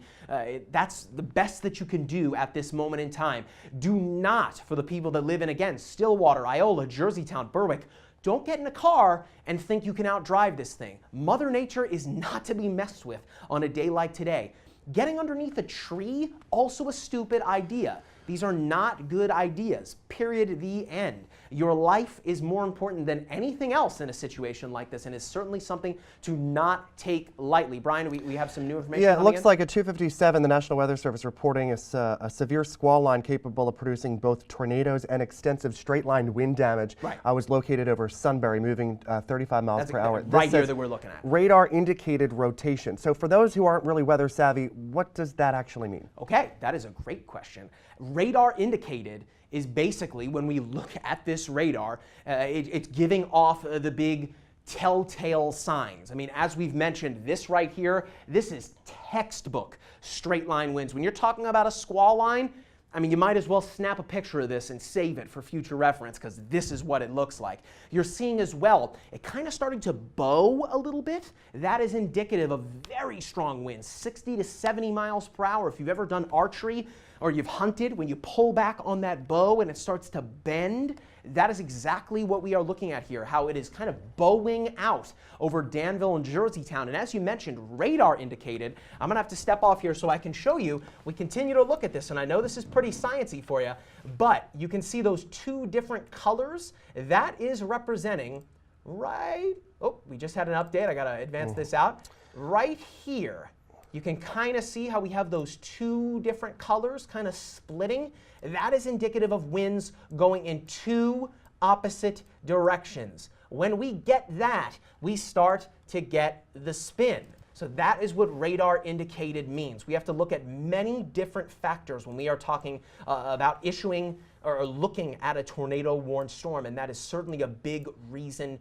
S1: that's the best that you can do at this moment in time. Do not, for the people that live in, again, Stillwater, Iola, Jerseytown, Berwick, don't get in a car and think you can outdrive this thing. Mother Nature is not to be messed with on a day like today. Getting underneath a tree, also a stupid idea. These are not good ideas. Period. The end. Your life is more important than anything else in a situation like this, and is certainly something to not take lightly. Brian, we have some new information.
S2: Yeah, it looks like at 2:57, the National Weather Service reporting a severe squall line capable of producing both tornadoes and extensive straight-line wind damage.
S1: Right.
S2: Was located over Sunbury, moving 35 miles per hour.
S1: Right here that we're looking at.
S2: Radar indicated rotation. So for those who aren't really weather savvy, what does that actually mean?
S1: Okay, that is a great question. Radar indicated is basically, when we look at this radar, it's giving off the big telltale signs. I mean, as we've mentioned, this right here, this is textbook straight line winds. When you're talking about a squall line, I mean, you might as well snap a picture of this and save it for future reference, because this is what it looks like. You're seeing as well, it kind of starting to bow a little bit. That is indicative of very strong winds, 60 to 70 miles per hour. If you've ever done archery or you've hunted, when you pull back on that bow and it starts to bend, that is exactly what we are looking at here, how it is kind of bowing out over Danville and Jerseytown. And as you mentioned, radar indicated. I'm going to have to step off here so I can show you. We continue to look at this, and I know this is pretty sciencey for you, but you can see those two different colors. That is representing right, oh, we just had an update. I got to advance this out. Right here, you can kind of see how we have those two different colors kind of splitting. That is indicative of winds going in two opposite directions. When we get that, we start to get the spin. So that is what radar indicated means. We have to look at many different factors when we are talking about issuing or looking at a tornado warned storm, and that is certainly a big reason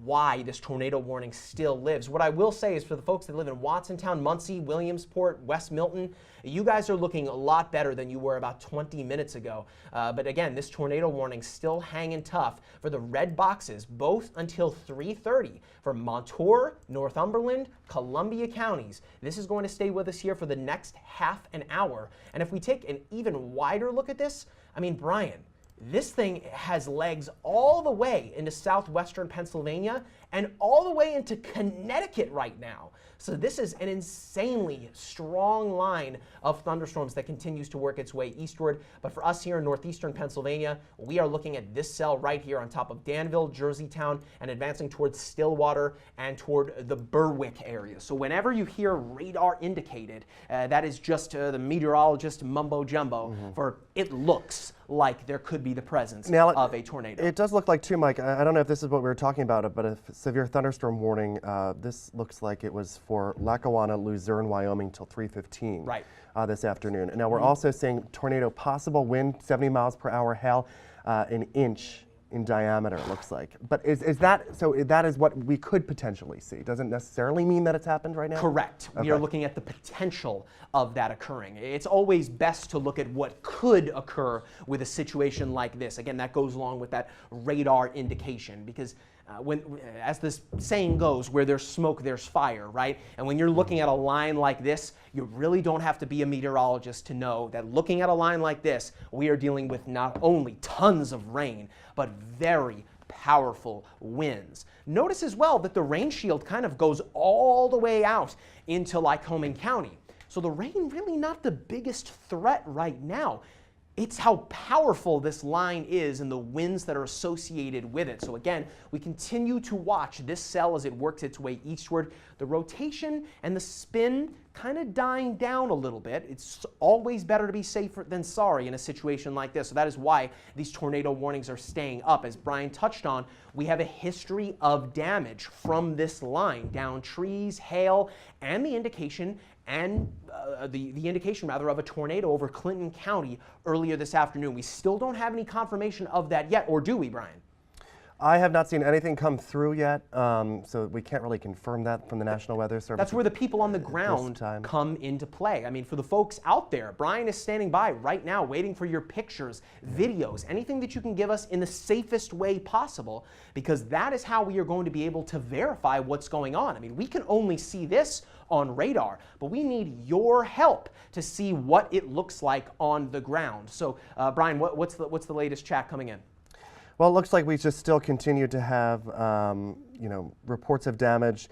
S1: why this tornado warning still lives. What I will say is, for the folks that live in Watsontown, Muncie, Williamsport, West Milton, you guys are looking a lot better than you were about 20 minutes ago. But again, this tornado warning still hanging tough for the red boxes, both until 3:30 for Montour, Northumberland, Columbia counties. This is going to stay with us here for the next half an hour. And if we take an even wider look at this, I mean, Brian, this thing has legs all the way into southwestern Pennsylvania and all the way into Connecticut right now. So this is an insanely strong line of thunderstorms that continues to work its way eastward. But for us here in northeastern Pennsylvania, we are looking at this cell right here on top of Danville, Jerseytown, and advancing towards Stillwater and toward the Berwick area. So whenever you hear radar indicated, that is just the meteorologist mumbo jumbo for it looks like there could be the presence of a tornado.
S2: It does look like too, Mike. I don't know if this is what we were talking about, but a severe thunderstorm warning. This looks like it was for Lackawanna, Luzerne, Wyoming till 3:15 this afternoon. And now we're also seeing tornado possible, wind 70 miles per hour, hail an inch in diameter, it looks like. But is that, so that is what we could potentially see? Doesn't necessarily mean that it's happened right now?
S1: Correct.
S2: Okay.
S1: We are looking at the potential of that occurring. It's always best to look at what could occur with a situation like this. Again, that goes along with that radar indication, because as this saying goes, where there's smoke, there's fire, right? And when you're looking at a line like this, you really don't have to be a meteorologist to know that looking at a line like this, we are dealing with not only tons of rain, but very powerful winds. Notice as well that the rain shield kind of goes all the way out into Lycoming County. So the rain really not the biggest threat right now. It's how powerful this line is and the winds that are associated with it. So again, we continue to watch this cell as it works its way eastward. The rotation and the spin kind of dying down a little bit. It's always better to be safer than sorry in a situation like this. So that is why these tornado warnings are staying up. As Brian touched on, we have a history of damage from this line, down trees, hail, and the indication the indication rather of a tornado over Clinton County earlier this afternoon. We still don't have any confirmation of that yet, or do we, Brian?
S2: I have not seen anything come through yet, so we can't really confirm that from the National Weather Service.
S1: That's where the people on the ground come into play. I mean, for the folks out there, Brian is standing by right now waiting for your pictures, videos, anything that you can give us in the safest way possible, because that is how we are going to be able to verify what's going on. I mean, we can only see this on radar, but we need your help to see what it looks like on the ground. So, Brian, what's the latest chat coming in?
S2: Well, it looks like we just still continue to have, reports of damage.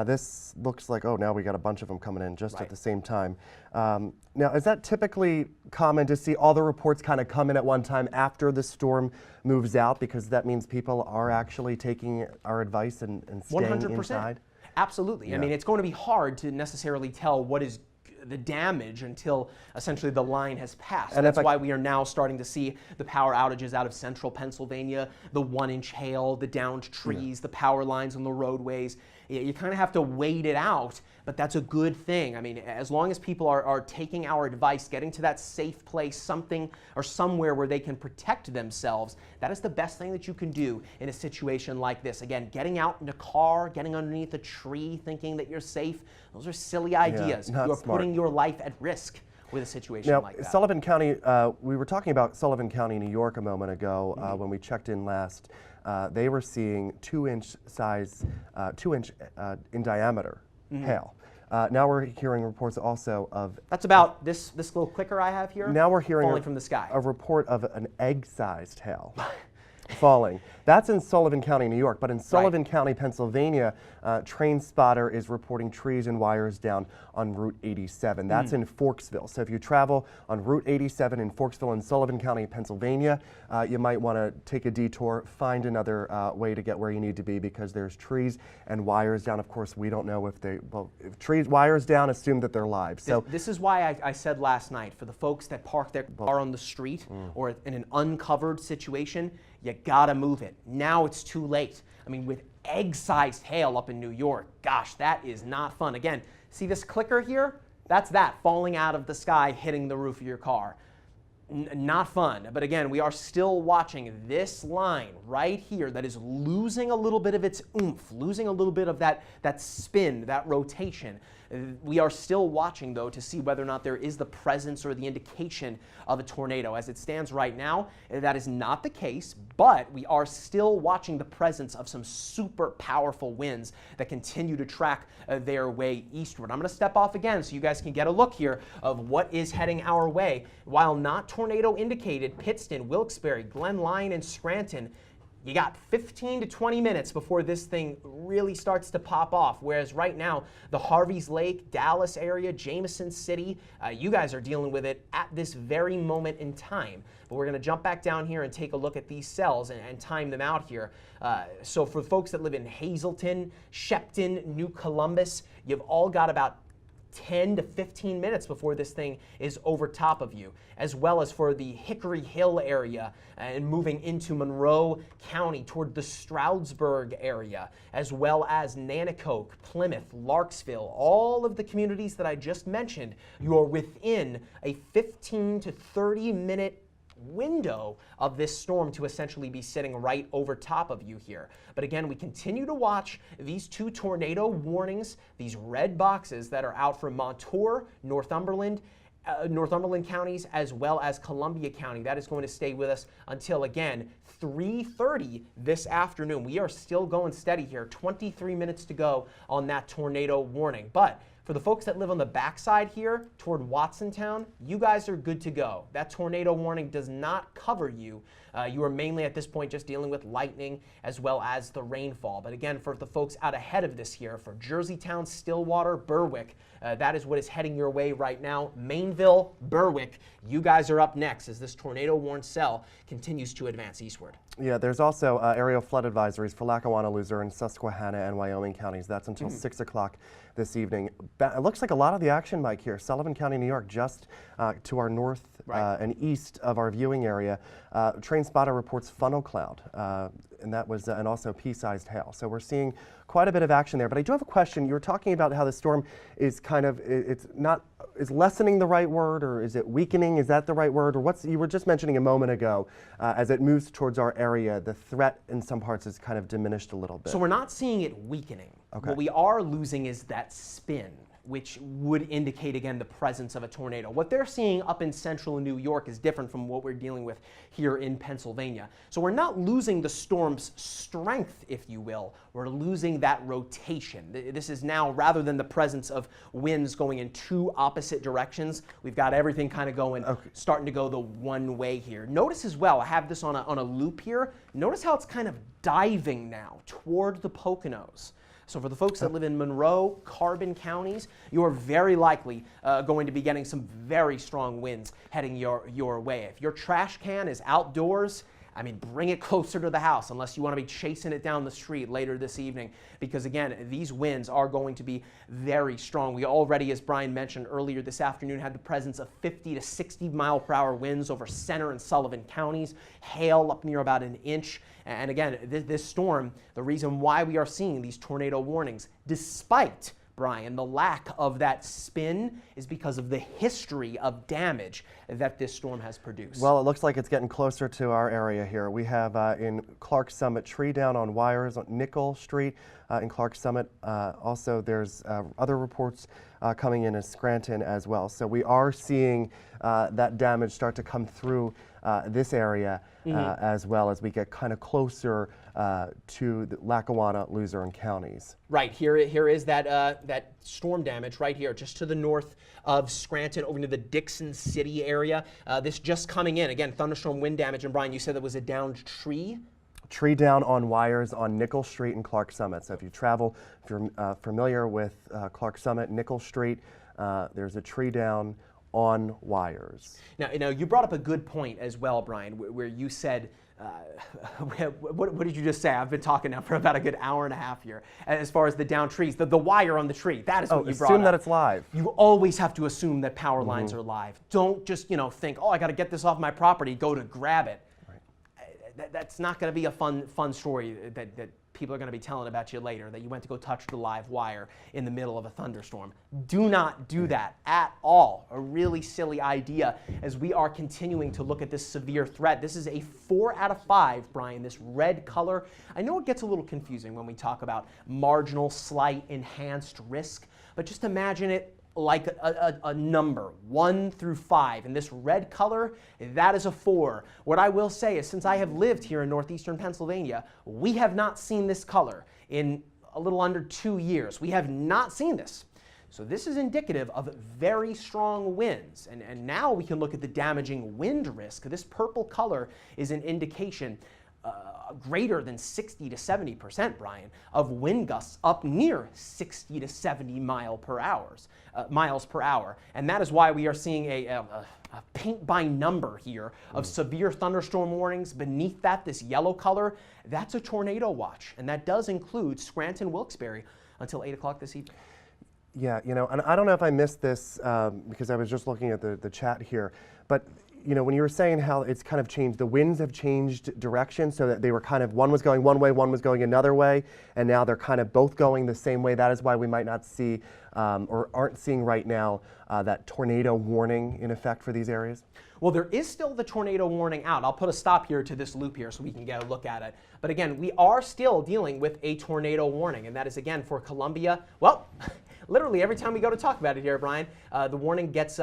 S2: This looks like, oh, now we got a bunch of them coming in just at the same time. Now, is that typically common to see all the reports kind of come in at one time after the storm moves out? Because that means people are actually taking our advice and staying
S1: 100%.
S2: inside?
S1: Absolutely.
S2: Yeah.
S1: I mean, it's going to be hard to necessarily tell what is the damage until essentially the line has passed. And that's why we are now starting to see the power outages out of central Pennsylvania, the 1-inch hail, the downed trees, the power lines on the roadways. You kind of have to wait it out, but that's a good thing. I mean, as long as people are taking our advice, getting to that safe place, something or somewhere where they can protect themselves, that is the best thing that you can do in a situation like this. Again, getting out in a car, getting underneath a tree, thinking that you're safe, those are silly ideas.
S2: Yeah,
S1: you are putting your life at risk with a situation
S2: now,
S1: like that.
S2: Sullivan County, we were talking about Sullivan County, New York a moment ago when we checked in last. They were seeing 2-inch in diameter hail. Now we're hearing reports also of...
S1: That's about this little clicker I have here.
S2: Now we're hearing
S1: falling from the sky.
S2: A report of an egg-sized hail falling. That's in Sullivan County, New York, but in Sullivan County, Pennsylvania, Train Spotter is reporting trees and wires down on Route 87. That's in Forksville. So if you travel on Route 87 in Forksville in Sullivan County, Pennsylvania, you might want to take a detour, find another way to get where you need to be, because there's trees and wires down. Of course, we don't know if if trees, wires down, assume that they're live. So
S1: this is why I said last night, for the folks that park their car on the street or in an uncovered situation, you gotta move it. Now it's too late. I mean, with egg-sized hail up in New York, gosh, that is not fun. Again, see this clicker here? That's that falling out of the sky, hitting the roof of your car. Not fun. But again, we are still watching this line right here that is losing a little bit of its oomph, losing a little bit of that spin, that rotation. We are still watching, though, to see whether or not there is the presence or the indication of a tornado. As it stands right now, that is not the case, but we are still watching the presence of some super powerful winds that continue to track their way eastward. I'm going to step off again so you guys can get a look here of what is heading our way. While not tornado indicated, Pittston, Wilkes-Barre, Glen Lyon, and Scranton, you got 15 to 20 minutes before this thing really starts to pop off. Whereas right now, the Harveys Lake, Dallas area, Jameson City, you guys are dealing with it at this very moment in time. But we're going to jump back down here and take a look at these cells and time them out here. So for folks that live in Hazleton, Shepton, New Columbus, you've all got about 10 to 15 minutes before this thing is over top of you, as well as for the Hickory Hill area and moving into Monroe County toward the Stroudsburg area, as well as Nanticoke, Plymouth, Larksville, all of the communities that I just mentioned. You are within a 15 to 30 minute window of this storm to essentially be sitting right over top of you here. But again, we continue to watch these 2 tornado warnings, these red boxes that are out for Montour, Northumberland counties, as well as Columbia County. That is going to stay with us until, again, 3:30 this afternoon. We are still going steady here. 23 minutes to go on that tornado warning. But for the folks that live on the backside here toward Watsontown, you guys are good to go. That tornado warning does not cover you. You are mainly at this point just dealing with lightning as well as the rainfall. But again, for the folks out ahead of this here, for Jerseytown, Stillwater, Berwick, that is what is heading your way right now. Mainville, Berwick, you guys are up next as this tornado warned cell continues to advance eastward.
S2: Yeah, there's also aerial flood advisories for Lackawanna, Luzerne, Susquehanna, and Wyoming counties. That's until 6 o'clock this evening. It looks like a lot of the action, Mike, here. Sullivan County, New York, just to our north and east of our viewing area. Train spotter reports funnel cloud, and that was and also pea-sized hail. So we're seeing quite a bit of action there. But I do have a question. You were talking about how the storm is is lessening the right word, or is it weakening? Is that the right word? Or you were just mentioning a moment ago, as it moves towards our area, the threat in some parts is kind of diminished a little bit.
S1: So we're not seeing it weakening.
S2: Okay.
S1: What we are losing is that spin, which would indicate, again, the presence of a tornado. What they're seeing up in central New York is different from what we're dealing with here in Pennsylvania. So we're not losing the storm's strength, if you will. We're losing that rotation. This is now, rather than the presence of winds going in 2 opposite directions, we've got everything kind of going, starting to go the one way here. Notice as well, I have this on a loop here. Notice how it's kind of diving now toward the Poconos. So for the folks that live in Monroe, Carbon counties, you are very likely going to be getting some very strong winds heading your way. If your trash can is outdoors, I mean, bring it closer to the house unless you want to be chasing it down the street later this evening, because again, these winds are going to be very strong. We already, as Brian mentioned earlier this afternoon, had the presence of 50 to 60 mile per hour winds over Center and Sullivan counties, hail up near about 1 inch. And again, this storm, the reason why we are seeing these tornado warnings, despite, Brian, the lack of that spin, is because of the history of damage that this storm has produced.
S2: Well, it looks like it's getting closer to our area here. We have in Clark Summit, tree down on wires on Nickel Street in Clark Summit. Also, there's other reports coming in as Scranton as well. So we are seeing that damage start to come through this area as well as we get kind of closer to the Lackawanna, Luzerne counties.
S1: Right, here is that storm damage right here, just to the north of Scranton, over into the Dixon City area. This just coming in, again, thunderstorm wind damage. And Brian, you said that was a downed tree?
S2: Tree down on wires on Nickel Street and Clark Summit. So if you travel, if you're familiar with Clark Summit, Nickel Street, there's a tree down on wires.
S1: Now, you brought up a good point as well, Brian, where you said, what did you just say? I've been talking now for about a good hour and a half here. As far as the downed trees, the wire on the tree, that is what you brought up.
S2: Assume that it's live.
S1: You always have to assume that power lines are live. Don't just, think, oh, I got to get this off my property, go to grab it. Right. That's not going to be a fun story that people are going to be telling about you later, that you went to go touch the live wire in the middle of a thunderstorm. Do not do that at all. A really silly idea as we are continuing to look at this severe threat. This is a 4 out of 5, Brian, this red color. I know it gets a little confusing when we talk about marginal, slight, enhanced risk, but just imagine it like a number, 1 through 5. And this red color, that is a 4. What I will say is, since I have lived here in northeastern Pennsylvania, we have not seen this color in a little under 2 years. We have not seen this. So this is indicative of very strong winds. And now we can look at the damaging wind risk. This purple color is an indication greater than 60 to 70%, Brian, of wind gusts up near 60 to 70 miles per hour. And that is why we are seeing a paint by number here of severe thunderstorm warnings. Beneath that, this yellow color, that's a tornado watch. And that does include Scranton, Wilkes-Barre until 8 o'clock this evening.
S2: Yeah, and I don't know if I missed this because I was just looking at the chat here, but you know, when you were saying how it's kind of changed, the winds have changed direction so that they were kind of, one was going one way, one was going another way, and now they're kind of both going the same way. That is why we might not see, or aren't seeing right now, that tornado warning in effect for these areas?
S1: Well, there is still the tornado warning out. I'll put a stop here to this loop here so we can get a look at it. But again, we are still dealing with a tornado warning, and that is, again, for Columbia. Well, literally every time we go to talk about it here, Brian, the warning gets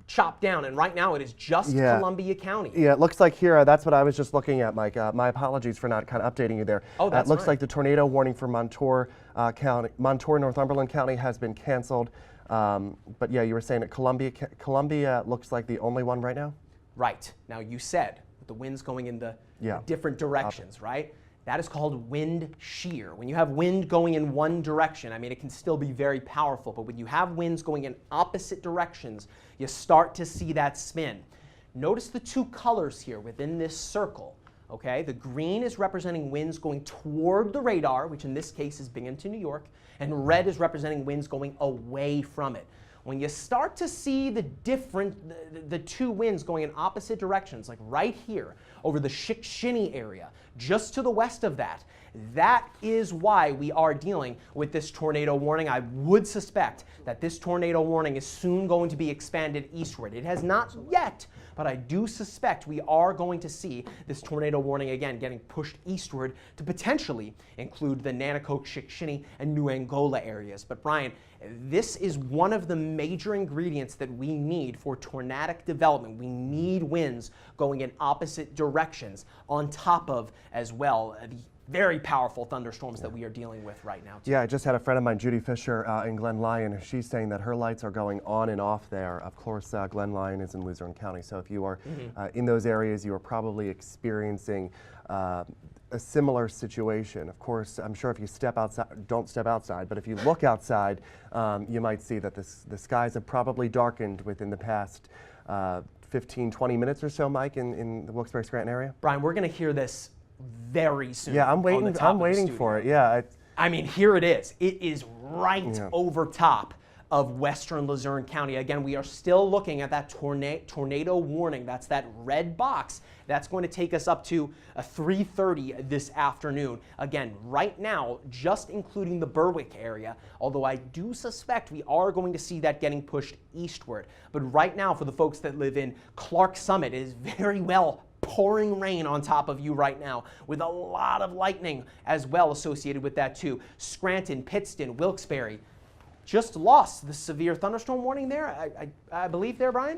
S1: chopped down, and right now it is just Columbia County.
S2: Yeah, it looks like here, that's what I was just looking at, Mike. My apologies for not kind of updating you there.
S1: Oh, that's
S2: It looks
S1: fine.
S2: like the tornado warning for Montour County, Northumberland County has been canceled. But yeah, you were saying that Columbia looks like the only one right now?
S1: Right. Now, you said with the winds going in the different directions, right? That is called wind shear. When you have wind going in one direction, I mean, it can still be very powerful, but when you have winds going in opposite directions, you start to see that spin. Notice the two colors here within this circle, okay? The green is representing winds going toward the radar, which in this case is Binghamton, New York, and red is representing winds going away from it. When you start to see the two winds going in opposite directions, like right here over the Chickasha area, just to the west of that, that is why we are dealing with this tornado warning. I would suspect that this tornado warning is soon going to be expanded eastward. It has not yet, but I do suspect we are going to see this tornado warning again getting pushed eastward to potentially include the Nanticoke, Chickasha, and New Angola areas. But Brian, this is one of the major ingredients that we need for tornadic development. We need winds going in opposite directions on top of, as well, the very powerful thunderstorms that we are dealing with right now, too.
S2: Yeah, I just had a friend of mine, Judy Fisher, in Glen Lyon. She's saying that her lights are going on and off there. Of course, Glen Lyon is in Luzerne County, so if you are in those areas, you are probably experiencing a similar situation. Of course, I'm sure if you step outside, don't step outside, but if you look outside, you might see that the skies have probably darkened within the past 15, 20 minutes or so, Mike, in the Wilkes-Barre Scranton area.
S1: Brian, we're going to hear this very soon.
S2: Yeah, I'm waiting for it. Yeah.
S1: I mean, here it is. It is right over top of western Luzerne County. Again, we are still looking at that tornado warning. That's that red box. That's going to take us up to 3:30 this afternoon. Again, right now, just including the Berwick area, although I do suspect we are going to see that getting pushed eastward. But right now, for the folks that live in Clark Summit, it is very well pouring rain on top of you right now, with a lot of lightning as well associated with that too. Scranton, Pittston, Wilkes-Barre just lost the severe thunderstorm warning there, I believe there, Brian?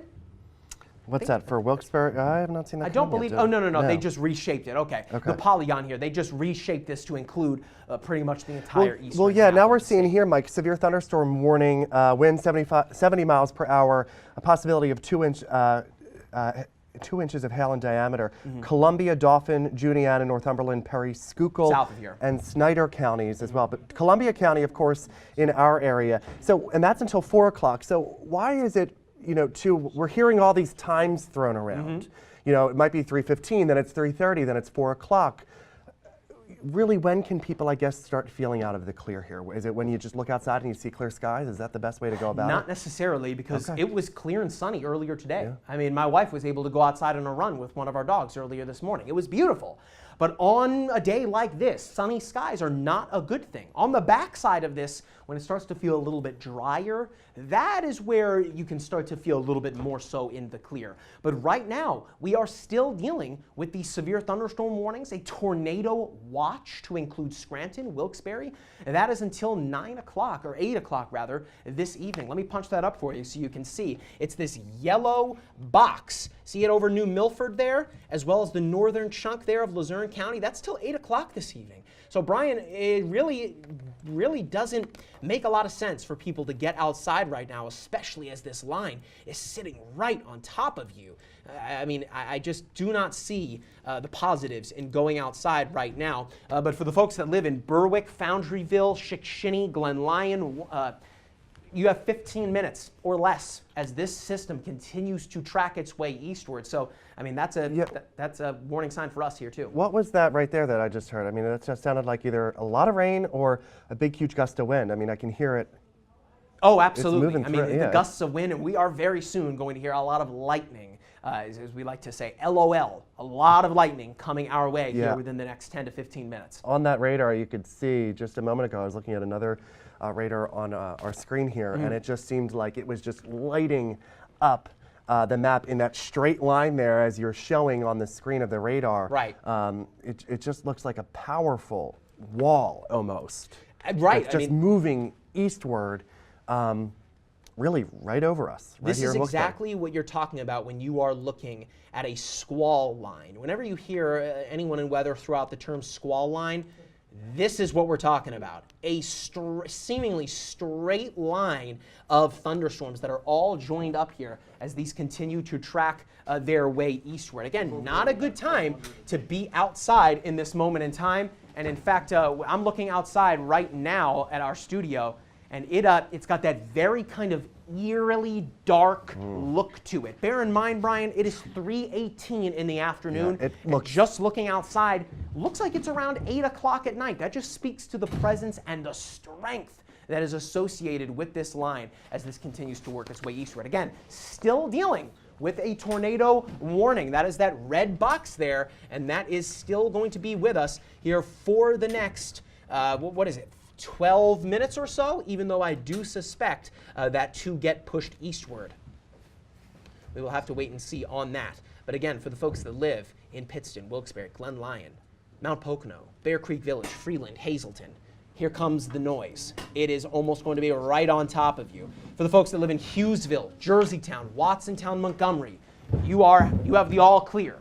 S2: What's that, for Wilkes-Barre? I have not seen that.
S1: I don't believe, no, they just reshaped it. Okay. The polygon here, they just reshaped this to include pretty much the entire eastern
S2: Well, yeah,
S1: half
S2: now
S1: of
S2: we're
S1: the
S2: seeing
S1: state.
S2: here, Mike, severe thunderstorm warning, wind 70 miles per hour, a possibility of 2 inches of hail in diameter. Columbia, Dauphin, Juniata, Northumberland, Perry, Schuylkill,
S1: South of here.
S2: and Snyder counties as well. But Columbia County, of course, in our area. So, and that's until 4 o'clock. So why is it, you know, we're hearing all these times thrown around. You know, it might be 3:15, then it's 3:30, then it's 4 o'clock. Really, when can people, I guess, start feeling out of the clear here? Is it when you just look outside and you see clear skies? Is that the best way to go about it?
S1: Not necessarily, because it was clear and sunny earlier today. I mean, my wife was able to go outside on a run with one of our dogs earlier this morning. It was beautiful. But on a day like this, sunny skies are not a good thing. On the backside of this, when it starts to feel a little bit drier, that is where you can start to feel a little bit more so in the clear. But right now, we are still dealing with these severe thunderstorm warnings, a tornado watch to include Scranton, Wilkes-Barre, and that is until 9 o'clock, or 8 o'clock rather, this evening. Let me punch that up for you so you can see. It's this yellow box. See it over New Milford there, as well as the northern chunk there of Luzerne County? That's till 8 o'clock this evening. So Brian, it really doesn't make a lot of sense for people to get outside right now, especially as this line is sitting right on top of you. I mean, I just do not see the positives in going outside right now. But for the folks that live in Berwick, Foundryville, Chickasha, Glen Lyon, you have 15 minutes or less as this system continues to track its way eastward. So, I mean, that's a warning sign for us here too.
S2: What was that right there that I just heard? I mean, that just sounded like either a lot of rain or a big, huge gust of wind. I mean, I can hear it.
S1: Oh, absolutely.
S2: moving
S1: I mean,
S2: through,
S1: the gusts of wind, and we are very soon going to hear a lot of lightning as we like to say, LOL, a lot of lightning coming our way here within the next 10 to 15 minutes.
S2: On that radar, you could see just a moment ago, I was looking at another radar on our screen here, and it just seemed like it was just lighting up the map in that straight line there as you're showing on the screen of the radar.
S1: Right.
S2: It just looks like a powerful wall almost.
S1: Right.
S2: It's just moving eastward, really right over us. Right
S1: This
S2: here
S1: is
S2: in wilkes-barre.
S1: exactly what you're talking about when you are looking at a squall line. Whenever you hear anyone in weather throw out the term squall line, this is what we're talking about. A seemingly straight line of thunderstorms that are all joined up here as these continue to track their way eastward. Again, not a good time to be outside in this moment in time. And in fact, I'm looking outside right now at our studio, and it's got that very kind of eerily dark look to it. Bear in mind, Brian, it is 3:18 in the afternoon.
S2: Yeah, it looks,
S1: just looking outside, looks like it's around 8 o'clock at night. That just speaks to the presence and the strength that is associated with this line as this continues to work its way eastward. Again, still dealing with a tornado warning. That is that red box there, and that is still going to be with us here for the next, what is it? 12 minutes or so, even though I do suspect that to get pushed eastward. We will have to wait and see on that. But again, for the folks that live in Pittston, Wilkes-Barre, Glen Lyon, Mount Pocono, Bear Creek Village, Freeland, Hazleton, here comes the noise. It is almost going to be right on top of you. For the folks that live in Hughesville, Jerseytown, Watsontown, Montgomery, you have the all clear.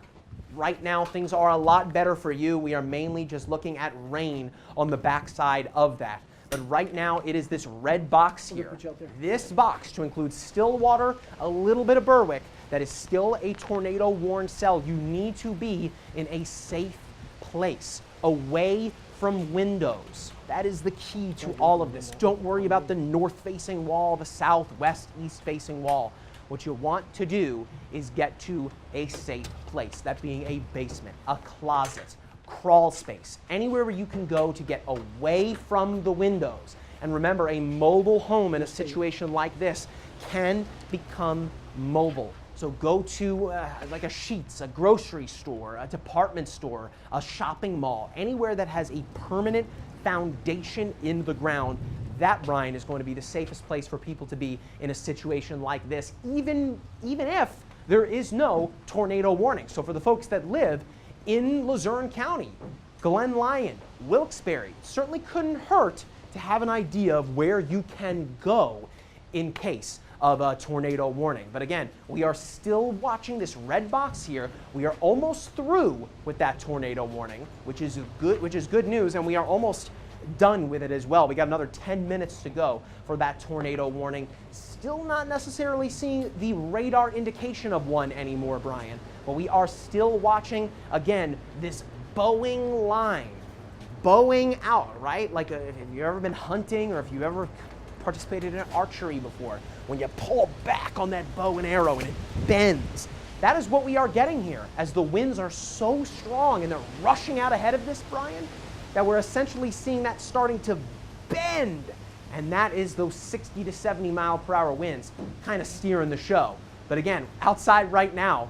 S1: Right now, things are a lot better for you. We are mainly just looking at rain on the backside of that. But right now, it is this red box here. This box, to include Stillwater, a little bit of Berwick, that is still a tornado-warned cell. You need to be in a safe place, away from windows. That is the key to all of this. Don't worry about the north-facing wall, the south, west, east-facing wall. What you want to do is get to a safe place, that being a basement, a closet, crawl space, anywhere where you can go to get away from the windows. And remember, a mobile home in a situation like this can become mobile. So go to like a Sheetz, a grocery store, a department store, a shopping mall, anywhere that has a permanent foundation in the ground. That, Brian, is going to be the safest place for people to be in a situation like this, even if there is no tornado warning. So for the folks that live in Luzerne County, Glen Lyon, Wilkes-Barre, it certainly couldn't hurt to have an idea of where you can go in case of a tornado warning. But again, we are still watching this red box here. We are almost through with that tornado warning, which is good news, and we are almost done with it as well. We got another 10 minutes to go for that tornado warning. Still not necessarily seeing the radar indication of one anymore, Brian, but we are still watching, again, this bowing line, bowing out, right? Like if you've ever been hunting or if you've ever participated in archery before, when you pull back on that bow and arrow and it bends. That is what we are getting here as the winds are so strong and they're rushing out ahead of this, Brian, that we're essentially seeing that starting to bend. And that is those 60 to 70 mile per hour winds kind of steering the show. But again, outside right now,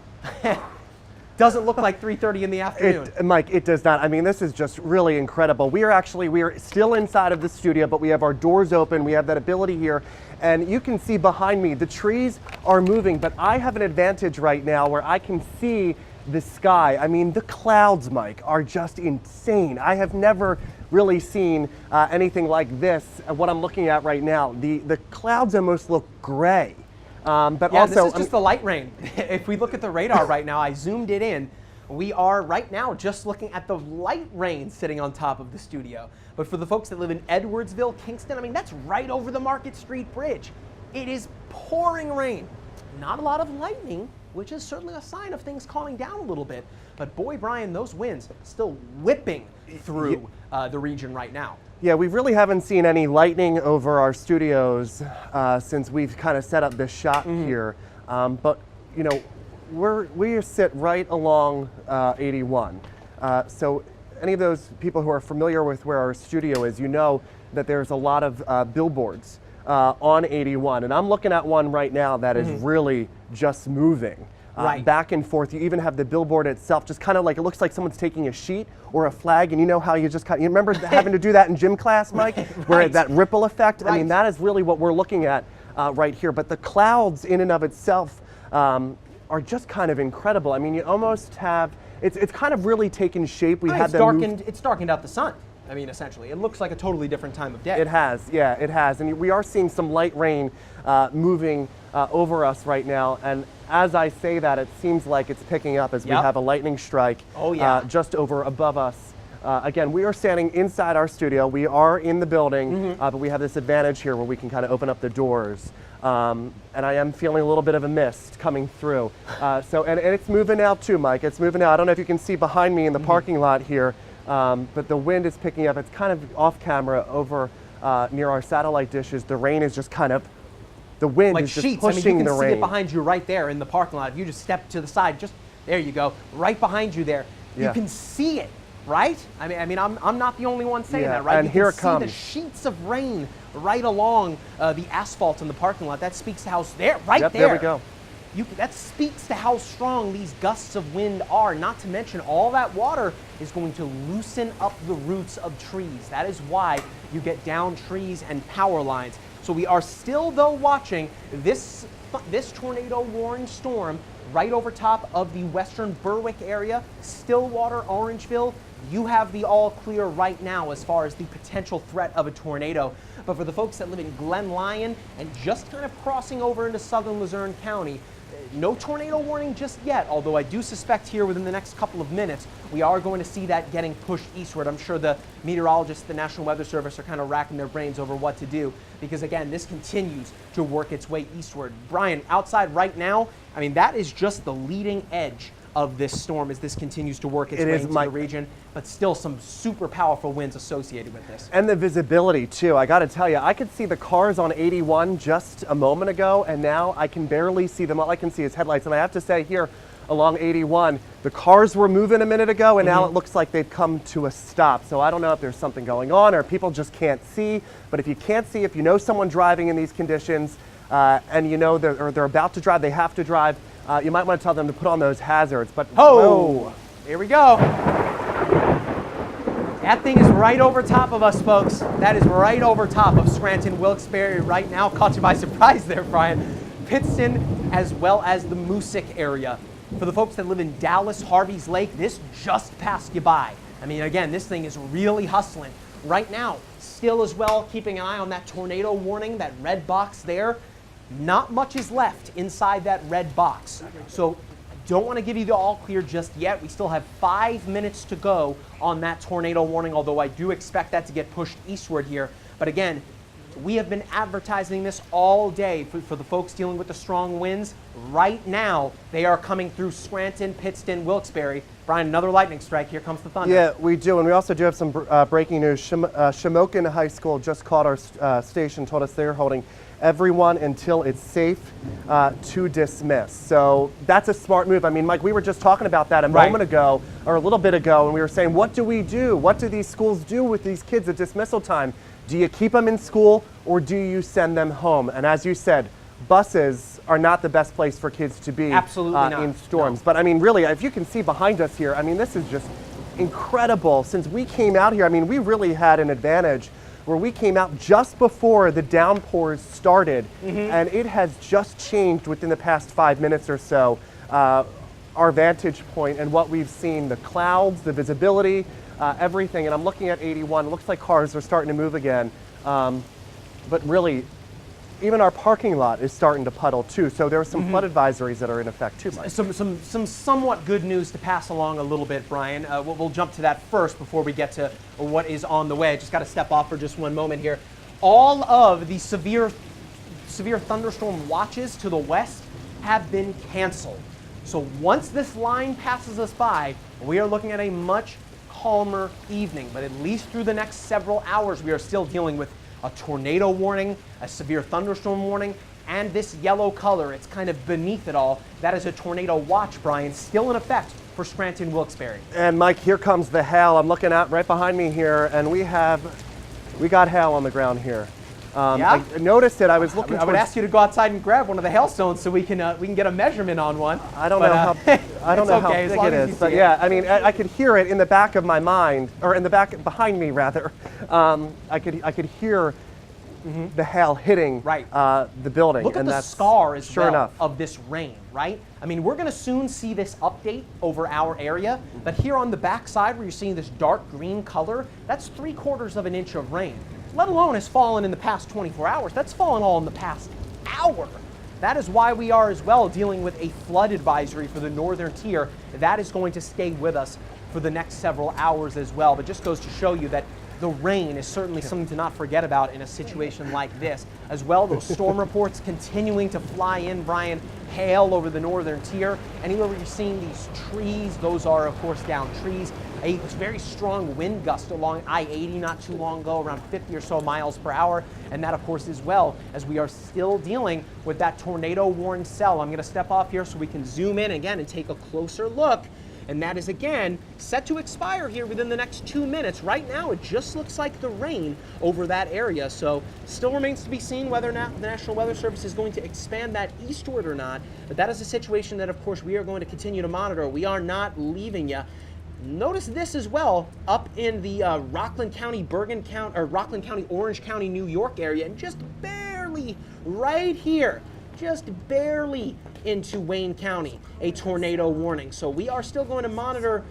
S1: doesn't look like 3:30 in the afternoon.
S2: Mike, it does not. I mean, this is just really incredible. We are still inside of the studio, but we have our doors open. We have that ability here. And you can see behind me, the trees are moving, but I have an advantage right now where I can see the sky. I mean, the clouds, Mike, are just insane. I have never really seen anything like this, what I'm looking at right now. The clouds almost look gray. But
S1: yeah,
S2: also,
S1: this is just the light rain. If we look at the radar right now, I zoomed it in. We are right now just looking at the light rain sitting on top of the studio. But for the folks that live in Edwardsville, Kingston, I mean, that's right over the Market Street Bridge. It is pouring rain. Not a lot of lightning, which is certainly a sign of things calming down a little bit. But boy, Brian, those winds still whipping through the region right now.
S2: Yeah, we really haven't seen any lightning over our studios since we've kind of set up this shot here. But, you know, we sit right along 81. So any of those people who are familiar with where our studio is, you know that there's a lot of billboards on 81. And I'm looking at one right now that is really just moving.
S1: Right.
S2: back and forth. You even have the billboard itself, just kind of like, it looks like someone's taking a sheet or a flag, and you know how you just you remember having to do that in gym class, Mike? Where
S1: Right.
S2: that ripple effect?
S1: Right.
S2: I mean, that is really what we're looking at right here. But the clouds in and of itself are just kind of incredible. I mean, you almost have, it's kind of really taken shape. We had
S1: It's
S2: them move.
S1: it's darkened out the sun. I mean, essentially, it looks like a totally different time of day.
S2: It has, yeah, it has. And we are seeing some light rain moving over us right now. And as I say that, it seems like it's picking up as we
S1: Yep.
S2: have a lightning strike
S1: Oh, yeah.
S2: just over above us. Again, we are standing inside our studio. We are in the building, but we have this advantage here where we can kind of open up the doors. And I am feeling a little bit of a mist coming through. And it's moving out too, Mike. It's moving out. I don't know if you can see behind me in the parking lot here, but the wind is picking up. It's kind of off camera over near our satellite dishes. The rain is just kind of, the wind
S1: Like
S2: is just
S1: sheets. I mean,
S2: pushing
S1: you can
S2: the
S1: see
S2: rain.
S1: it behind you right there in the parking lot. If you just step to the side, just there you go, right behind you there. You
S2: Yeah.
S1: can see it, right? I mean, I'm not the only one saying
S2: Yeah,
S1: that, right?
S2: and
S1: you
S2: here
S1: can
S2: it
S1: see
S2: comes.
S1: the sheets of rain right along the asphalt in the parking lot. That speaks to how right
S2: Yep,
S1: there.
S2: there we go.
S1: That speaks to how strong these gusts of wind are. Not to mention, all that water is going to loosen up the roots of trees. That is why you get down trees and power lines. So we are still, though, watching this tornado-warned storm right over top of the western Berwick area, Stillwater, Orangeville. You have the all clear right now as far as the potential threat of a tornado. But for the folks that live in Glen Lyon and just kind of crossing over into southern Luzerne County, no tornado warning just yet, although I do suspect here within the next couple of minutes, we are going to see that getting pushed eastward. I'm sure the meteorologists, the National Weather Service are kind of racking their brains over what to do because, again, this continues to work its way eastward. Brian, outside right now, I mean, that is just the leading edge of this storm as this continues to work its way into the region, but still some super powerful winds associated with this.
S2: And the visibility too. I got to tell you, I could see the cars on 81 just a moment ago, and now I can barely see them. All I can see is headlights. And I have to say here along 81, the cars were moving a minute ago, and now it looks like they've come to a stop. So I don't know if there's something going on or people just can't see. But if you can't see, if you know someone driving in these conditions, and you know they're about to drive, they have to drive, you might want to tell them to put on those hazards. But
S1: oh, here we go. That thing is right over top of us, folks. That is right over top of Scranton, Wilkes-Barre right now. Caught you by surprise there, Brian. Pittston, as well as the Moosic area. For the folks that live in Dallas, Harvey's Lake, this just passed you by. I mean, again, this thing is really hustling. Right now, still as well, keeping an eye on that tornado warning, that red box there. Not much is left inside that red box. So don't want to give you the all clear just yet. We still have 5 minutes to go on that tornado warning, although I do expect that to get pushed eastward here. But again, we have been advertising this all day for the folks dealing with the strong winds. Right now, they are coming through Scranton, Pittston, Wilkes-Barre. Brian, another lightning strike. Here comes the thunder.
S2: Yeah, we do. And we also do have some breaking news. Shamokin High School just called our station, told us they're holding everyone until it's safe to dismiss. So that's a smart move. I mean, Mike, we were just talking about that a moment ago, or a little bit ago, and we were saying, what do we do? What do these schools do with these kids at dismissal time? Do you keep them in school or do you send them home? And as you said, buses are not the best place for kids to be in storms.
S1: No.
S2: But I mean, really, if you can see behind us here, I mean, this is just incredible. Since we came out here, I mean, we really had an advantage where we came out just before the downpours started, and it has just changed within the past 5 minutes or so, our vantage point and what we've seen, the clouds, the visibility, everything. And I'm looking at 81, it looks like cars are starting to move again, but really, even our parking lot is starting to puddle too. So there are some flood advisories that are in effect too, Mike.
S1: Some somewhat good news to pass along a little bit, Brian. We'll jump to that first before we get to what is on the way. I just got to step off for just one moment here. All of the severe thunderstorm watches to the west have been canceled. So once this line passes us by, we are looking at a much calmer evening. But at least through the next several hours, we are still dealing with a tornado warning, a severe thunderstorm warning, and this yellow color, it's kind of beneath it all. That is a tornado watch, Brian, still in effect for Scranton, Wilkes-Barre.
S2: And Mike, here comes the hail. I'm looking out right behind me here, and we got hail on the ground here.
S1: Yeah?
S2: I noticed it. I was looking.
S1: I would ask you to go outside and grab one of the hailstones so we can get a measurement on one.
S2: I don't know how. I don't know how
S1: okay,
S2: big it is, but yeah, I mean, I could hear it in the back of my mind, or in the back behind me rather. I could hear the hail hitting the building.
S1: Look at
S2: and
S1: the
S2: that's
S1: scar as
S2: sure
S1: well
S2: enough.
S1: of this rain, right? I mean, we're going to soon see this update over our area, but here on the back side where you're seeing this dark green color, that's 3/4 of an inch of rain. Let alone has fallen in the past 24 hours. That's fallen all in the past hour. That is why we are as well dealing with a flood advisory for the northern tier. That is going to stay with us for the next several hours as well. But just goes to show you that the rain is certainly something to not forget about in a situation like this. As well, those storm reports continuing to fly in, Brian. Hail over the northern tier. Anywhere where you're seeing these trees, those are, of course, down trees. A very strong wind gust along I-80 not too long ago, around 50 or so miles per hour. And that, of course, as well, as we are still dealing with that tornado warning cell. I'm going to step off here so we can zoom in again and take a closer look. And that is, again, set to expire here within the next 2 minutes. Right now, it just looks like the rain over that area. So still remains to be seen whether or not the National Weather Service is going to expand that eastward or not. But that is a situation that, of course, we are going to continue to monitor. We are not leaving you. Notice this as well, up in the Rockland County, Bergen County, or Rockland County, Orange County, New York area, and just barely right here, just barely into Wayne County, a tornado warning. So we are still going to monitor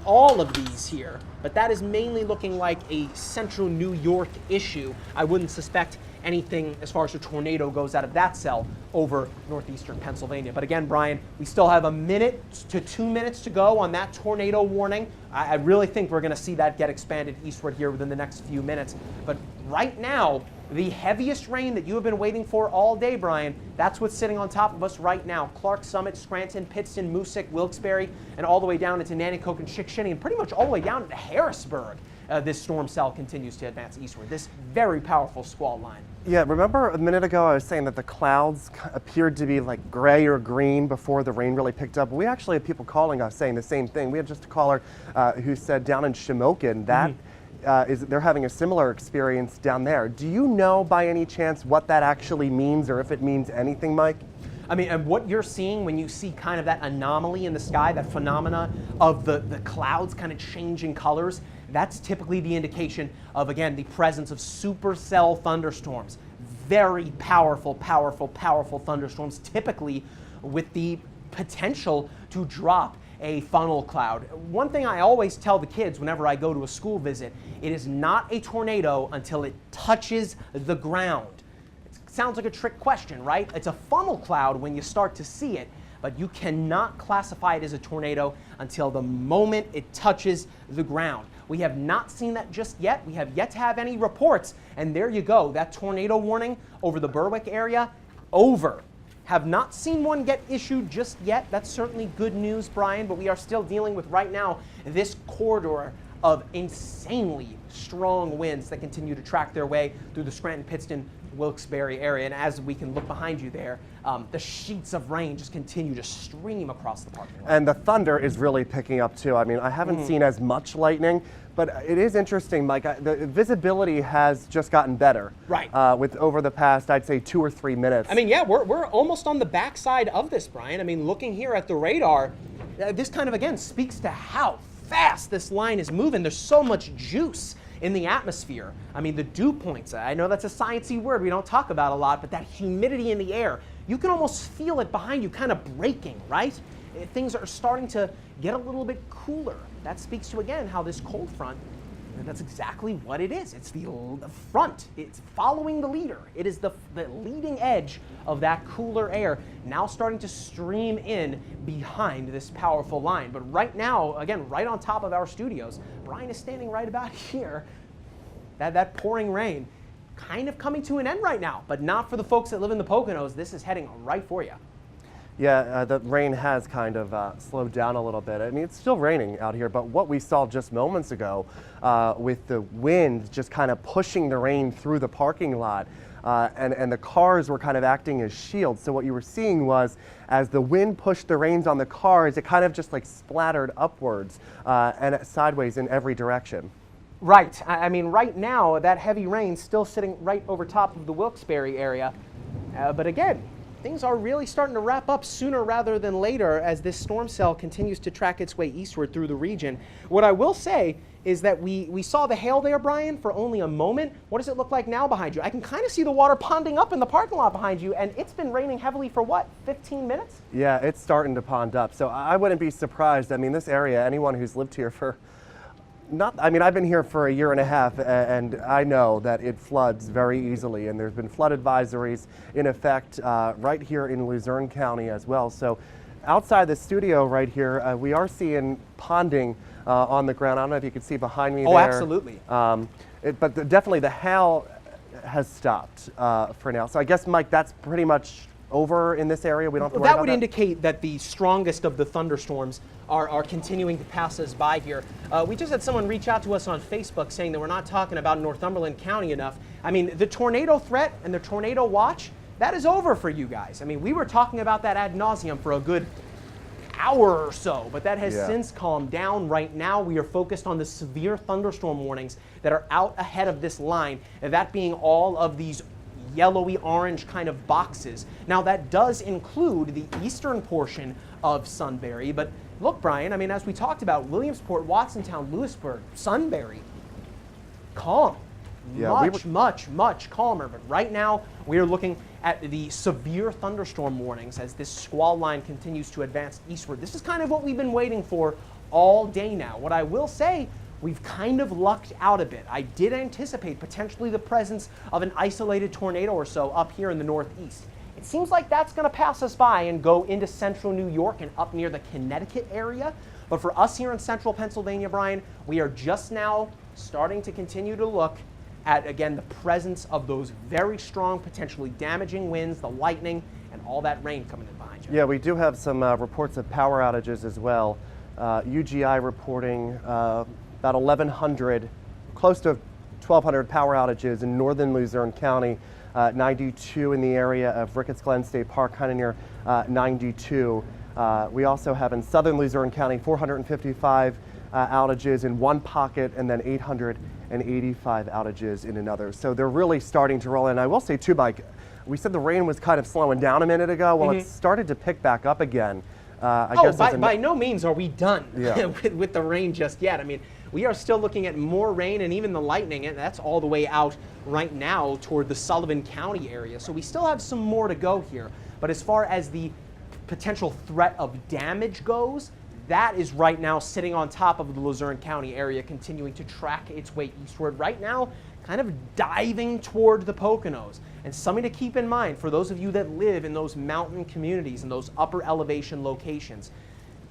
S1: all of these here, but that is mainly looking like a central New York issue. I wouldn't suspect anything as far as a tornado goes out of that cell over northeastern Pennsylvania. But again, Brian, we still have 1 minute to 2 minutes to go on that tornado warning. I really think we're going to see that get expanded eastward here within the next few minutes. But right now, the heaviest rain that you have been waiting for all day, Brian, that's what's sitting on top of us right now. Clark, Summit, Scranton, Pittston, Moosic, Wilkes-Barre, and all the way down into Nanticoke and Chickasha, and pretty much all the way down into Harrisburg. This storm cell continues to advance eastward. This very powerful squall line.
S2: Yeah, remember a minute ago I was saying that the clouds appeared to be like gray or green before the rain really picked up? We actually have people calling us saying the same thing. We had just a caller who said down in Shamokin that they're having a similar experience down there. Do you know by any chance what that actually means, or if it means anything, Mike?
S1: I mean, and what you're seeing when you see kind of that anomaly in the sky, that phenomena of the clouds kind of changing colors, that's typically the indication of, again, the presence of supercell thunderstorms. Very powerful, powerful, powerful thunderstorms, typically with the potential to drop a funnel cloud. One thing I always tell the kids whenever I go to a school visit, it is not a tornado until it touches the ground. It sounds like a trick question, right? It's a funnel cloud when you start to see it, but you cannot classify it as a tornado until the moment it touches the ground. We have not seen that just yet. We have yet to have any reports. And there you go, that tornado warning over the Berwick area, over. Have not seen one get issued just yet. That's certainly good news, Brian, but we are still dealing with right now this corridor of insanely strong winds that continue to track their way through the Scranton, Pittston, Wilkes-Barre area. And as we can look behind you there, the sheets of rain just continue to stream across the parking lot.
S2: And the thunder is really picking up too. I mean, I haven't seen as much lightning, but it is interesting, Mike. The visibility has just gotten better.
S1: Right.
S2: With over the past, I'd say 2 or 3 minutes.
S1: I mean, yeah, we're almost on the backside of this, Brian. I mean, looking here at the radar, this kind of, again, speaks to how fast this line is moving. There's so much juice in the atmosphere. I mean, the dew points, I know that's a sciencey word we don't talk about a lot, but that humidity in the air, you can almost feel it behind you kind of breaking, right? Things are starting to get a little bit cooler. That speaks to, again, how this cold front, and that's exactly what it is. It's the front. It's following the leader. It is the leading edge of that cooler air now starting to stream in behind this powerful line. But right now, again, right on top of our studios, Brian is standing right about here. That pouring rain kind of coming to an end right now, but not for the folks that live in the Poconos. This is heading right for you.
S2: Yeah, the rain has kind of slowed down a little bit. I mean, it's still raining out here, but what we saw just moments ago with the wind just kind of pushing the rain through the parking lot, and the cars were kind of acting as shields. So what you were seeing was, as the wind pushed the rains on the cars, it kind of just like splattered upwards and sideways in every direction.
S1: Right. I mean, right now, that heavy rain still sitting right over top of the Wilkes-Barre area. But again, things are really starting to wrap up sooner rather than later as this storm cell continues to track its way eastward through the region. What I will say is that we saw the hail there, Brian, for only a moment. What does it look like now behind you? I can kind of see the water ponding up in the parking lot behind you, and it's been raining heavily for what, 15 minutes?
S2: Yeah, it's starting to pond up. So I wouldn't be surprised. I mean, this area, anyone who's lived here for I've been here for a year and a half, and I know that it floods very easily, and there's been flood advisories in effect right here in Luzerne County as well. So outside the studio right here, we are seeing ponding on the ground. I don't know if you can see behind me there.
S1: Oh, absolutely.
S2: But definitely the hail has stopped for now. So I guess, Mike, that's pretty much over in this area. We don't have to worry
S1: that
S2: about
S1: would
S2: that?
S1: indicate that the strongest of the thunderstorms are continuing to pass us by here. We just had someone reach out to us on Facebook saying that we're not talking about Northumberland County enough. I mean, the tornado threat and the tornado watch, that is over for you guys. I mean, we were talking about that ad nauseum for a good hour or so, but that has since calmed down. Right now, we are focused on the severe thunderstorm warnings that are out ahead of this line, and that being all of these yellowy orange kind of boxes. Now that does include the eastern portion of Sunbury, but look, Brian, I mean, as we talked about, Williamsport, Watsontown, Lewisburg, Sunbury, calm.
S2: Yeah,
S1: much calmer. But right now, we are looking at the severe thunderstorm warnings as this squall line continues to advance eastward. This is kind of what we've been waiting for all day now. What I will say, we've kind of lucked out a bit. I did anticipate potentially the presence of an isolated tornado or so up here in the northeast. It seems like that's going to pass us by and go into central New York and up near the Connecticut area. But for us here in central Pennsylvania, Brian, we are just now starting to continue to look at, again, the presence of those very strong, potentially damaging winds, the lightning, and all that rain coming in behind you.
S2: Yeah, we do have some reports of power outages as well. UGI reporting about 1,100, close to 1,200 power outages in northern Luzerne County, 92 in the area of Ricketts Glen State Park, kind of near 92. We also have in southern Luzerne County 455 outages in one pocket, and then 885 outages in another. So they're really starting to roll in. I will say too, Mike, we said the rain was kind of slowing down a minute ago. Well, it's started to pick back up again. I guess
S1: by no means are we done
S2: Yeah.
S1: with the rain just yet. I mean, we are still looking at more rain, and even the lightning, and that's all the way out right now toward the Sullivan County area. So we still have some more to go here. But as far as the potential threat of damage goes, that is right now sitting on top of the Luzerne County area, continuing to track its way eastward. Right now, kind of diving toward the Poconos. And something to keep in mind for those of you that live in those mountain communities and those upper elevation locations.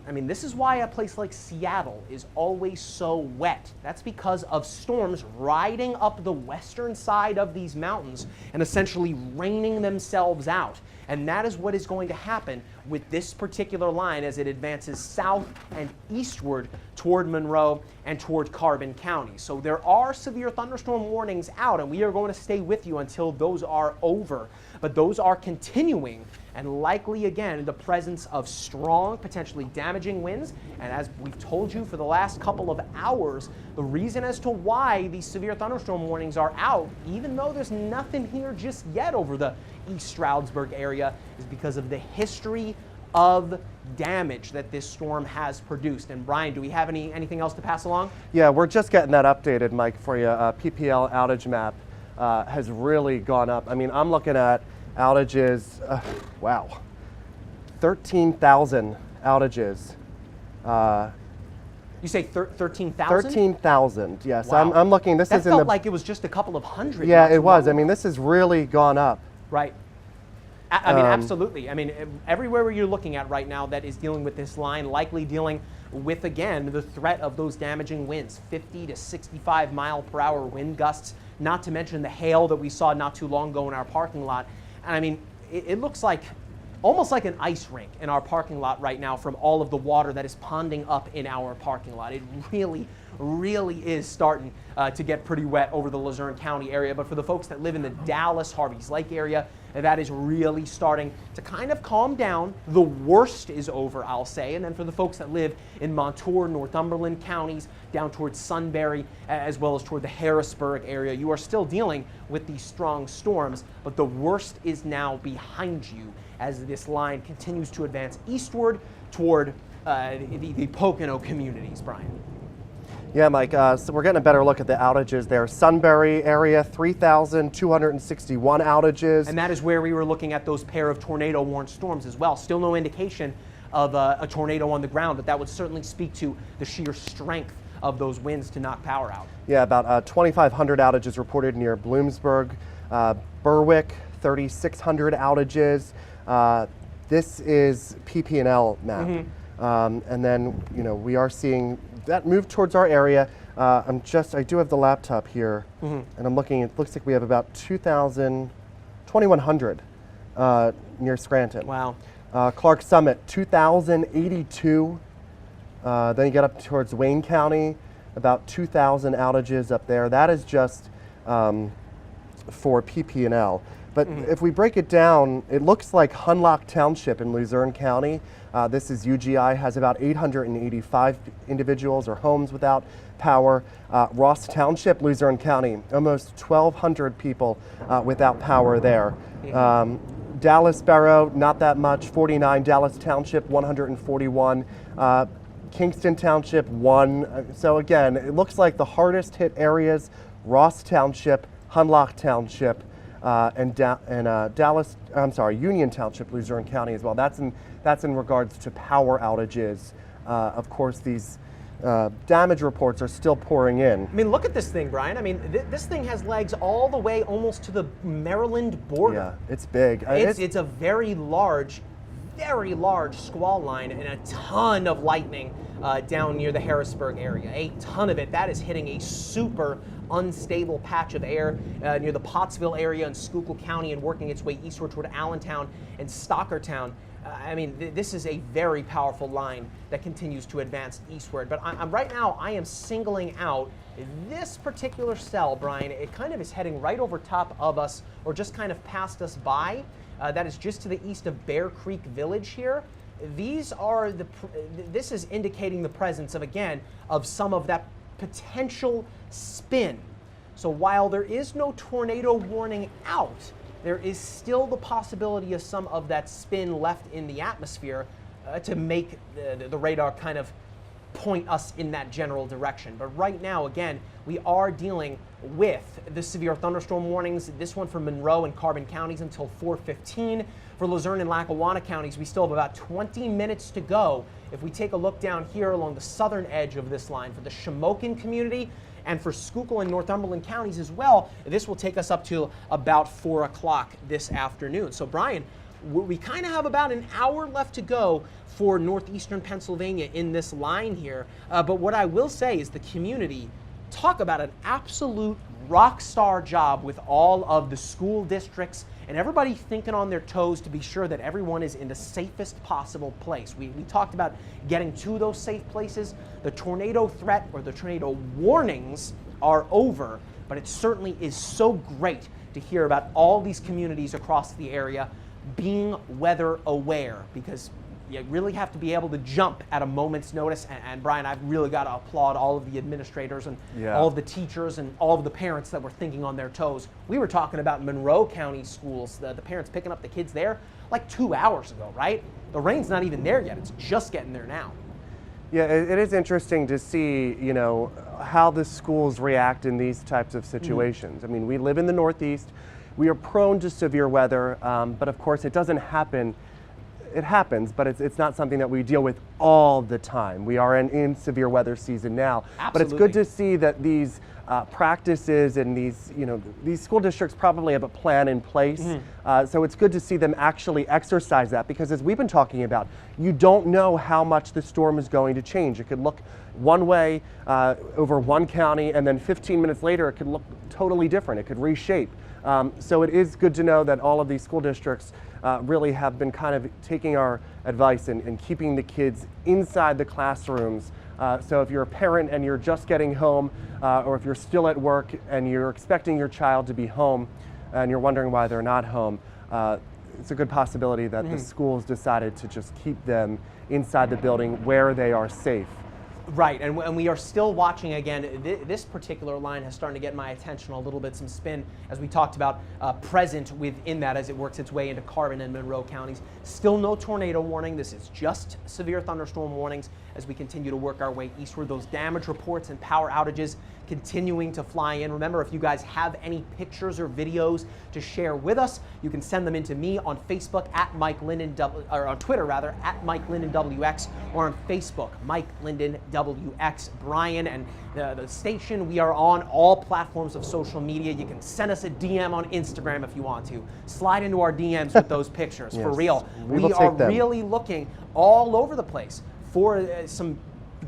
S1: I mean, this is why a place like Seattle is always so wet. That's because of storms riding up the western side of these mountains and essentially raining themselves out. And that is what is going to happen with this particular line as it advances south and eastward toward Monroe and toward Carbon County. So there are severe thunderstorm warnings out, and we are going to stay with you until those are over. But those are continuing, and likely again in the presence of strong, potentially damaging winds. And as we've told you for the last couple of hours, the reason as to why these severe thunderstorm warnings are out, even though there's nothing here just yet over the East Stroudsburg area, is because of the history of damage that this storm has produced. And Brian, do we have anything else to pass along?
S2: Yeah, we're just getting that updated, Mike, for you. PPL outage map has really gone up. I mean, I'm looking at outages, wow, 13,000 outages.
S1: You say 13,000?
S2: 13,000, yes.
S1: Wow.
S2: I'm looking, this
S1: that
S2: is in the...
S1: felt like it was just a couple of hundred.
S2: Yeah, it was. I mean, this has really gone up.
S1: Right. I mean, absolutely. I mean, everywhere you're looking at right now that is dealing with this line, likely dealing with, again, the threat of those damaging winds, 50 to 65 mile per hour wind gusts, not to mention the hail that we saw not too long ago in our parking lot. And I mean, it looks like almost like an ice rink in our parking lot right now from all of the water that is ponding up in our parking lot. It really, really is starting to get pretty wet over the Luzerne County area. But for the folks that live in the Dallas, Harveys Lake area, that is really starting to kind of calm down. The worst is over, I'll say. And then for the folks that live in Montour, Northumberland counties, down towards Sunbury, as well as toward the Harrisburg area, you are still dealing with these strong storms, but the worst is now behind you as this line continues to advance eastward toward the Pocono communities, Brian.
S2: Yeah, Mike, so we're getting a better look at the outages there. Sunbury area, 3,261 outages.
S1: And that is where we were looking at those pair of tornado-warned storms as well. Still no indication of a tornado on the ground, but that would certainly speak to the sheer strength of those winds to knock power out.
S2: Yeah, about 2,500 outages reported near Bloomsburg. Berwick, 3,600 outages. This is PP&L map. And then, you know, we are seeing that move towards our area. I do have the laptop here, and I'm looking, it looks like we have about 2,100 near Scranton.
S1: Wow.
S2: Clark Summit, 2,082. Then you get up towards Wayne County, about 2,000 outages up there. That is just for PP&L. But if we break it down, it looks like Hunlock Township in Luzerne County, this is UGI, has about 885 individuals or homes without power. Ross Township, Luzerne County, almost 1,200 people without power there. Dallas Borough, not that much, 49. Dallas Township, 141. Kingston Township, 1. So again, it looks like the hardest hit areas, Ross Township, Hunlock Township, Union Township, Luzerne County as well. That's in regards to power outages. Of course, these damage reports are still pouring in.
S1: I mean, look at this thing, Brian. I mean, this thing has legs all the way almost to the Maryland border.
S2: Yeah, it's big.
S1: It's a very large squall line and a ton of lightning down near the Harrisburg area. A ton of it. That is hitting a super unstable patch of air near the Pottsville area in Schuylkill County and working its way eastward toward Allentown and Stockertown. I mean, this is a very powerful line that continues to advance eastward. But right now, I am singling out this particular cell, Brian. It kind of is heading right over top of us, or just kind of past us by. That is just to the east of Bear Creek Village here. This is indicating the presence of some of that potential spin. So while there is no tornado warning out, there is still the possibility of some of that spin left in the atmosphere to make the radar kind of point us in that general direction. But right now, again, we are dealing with the severe thunderstorm warnings. This one for Monroe and Carbon counties until 4:15. For Luzerne and Lackawanna counties, we still have about 20 minutes to go. If we take a look down here along the southern edge of this line for the Shamokin community and for Schuylkill and Northumberland counties as well, this will take us up to about 4 o'clock this afternoon. So Brian, we kind of have about an hour left to go for northeastern Pennsylvania in this line here. But what I will say is the community, talk about an absolute rock star job with all of the school districts and everybody thinking on their toes to be sure that everyone is in the safest possible place. We talked about getting to those safe places. The tornado threat or the tornado warnings are over, but it certainly is so great to hear about all these communities across the area being weather aware, because you really have to be able to jump at a moment's notice. And Brian, I've really got to applaud all of the administrators and all of the teachers and all of the parents that were thinking on their toes. We were talking about Monroe County schools, the parents picking up the kids there like 2 hours ago, right? The rain's not even there yet. It's just getting there now.
S2: Yeah, it is interesting to see, you know, how the schools react in these types of situations. I mean, we live in the Northeast. We are prone to severe weather, but of course it doesn't happen. It happens, but it's not something that we deal with all the time. We are in severe weather season now.
S1: Absolutely.
S2: But it's good to see that these practices and these school districts probably have a plan in place. So it's good to see them actually exercise that, because as we've been talking about, you don't know how much the storm is going to change. It could look one way over one county, and then 15 minutes later it could look totally different. It could reshape. So it is good to know that all of these school districts really have been kind of taking our advice and keeping the kids inside the classrooms So if you're a parent and you're just getting home, or if you're still at work and you're expecting your child to be home and you're wondering why they're not home, it's a good possibility that the schools decided to just keep them inside the building where they are safe.
S1: Right, and we are still watching again. This particular line has started to get my attention a little bit, some spin, as we talked about, present within that as it works its way into Carbon and Monroe counties. Still no tornado warning. This is just severe thunderstorm warnings as we continue to work our way eastward. Those damage reports and power outages continuing to fly in. Remember, if you guys have any pictures or videos to share with us, you can send them in to me on Facebook at Mike Linden, or on Twitter rather, at Mike Linden WX, or on Facebook, Mike Linden WX. Brian and the station, we are on all platforms of social media. You can send us a DM on Instagram if you want to. Slide into our DMs with those pictures,
S2: Yes,
S1: for real.
S2: we
S1: are
S2: take them.
S1: really looking all over the place for some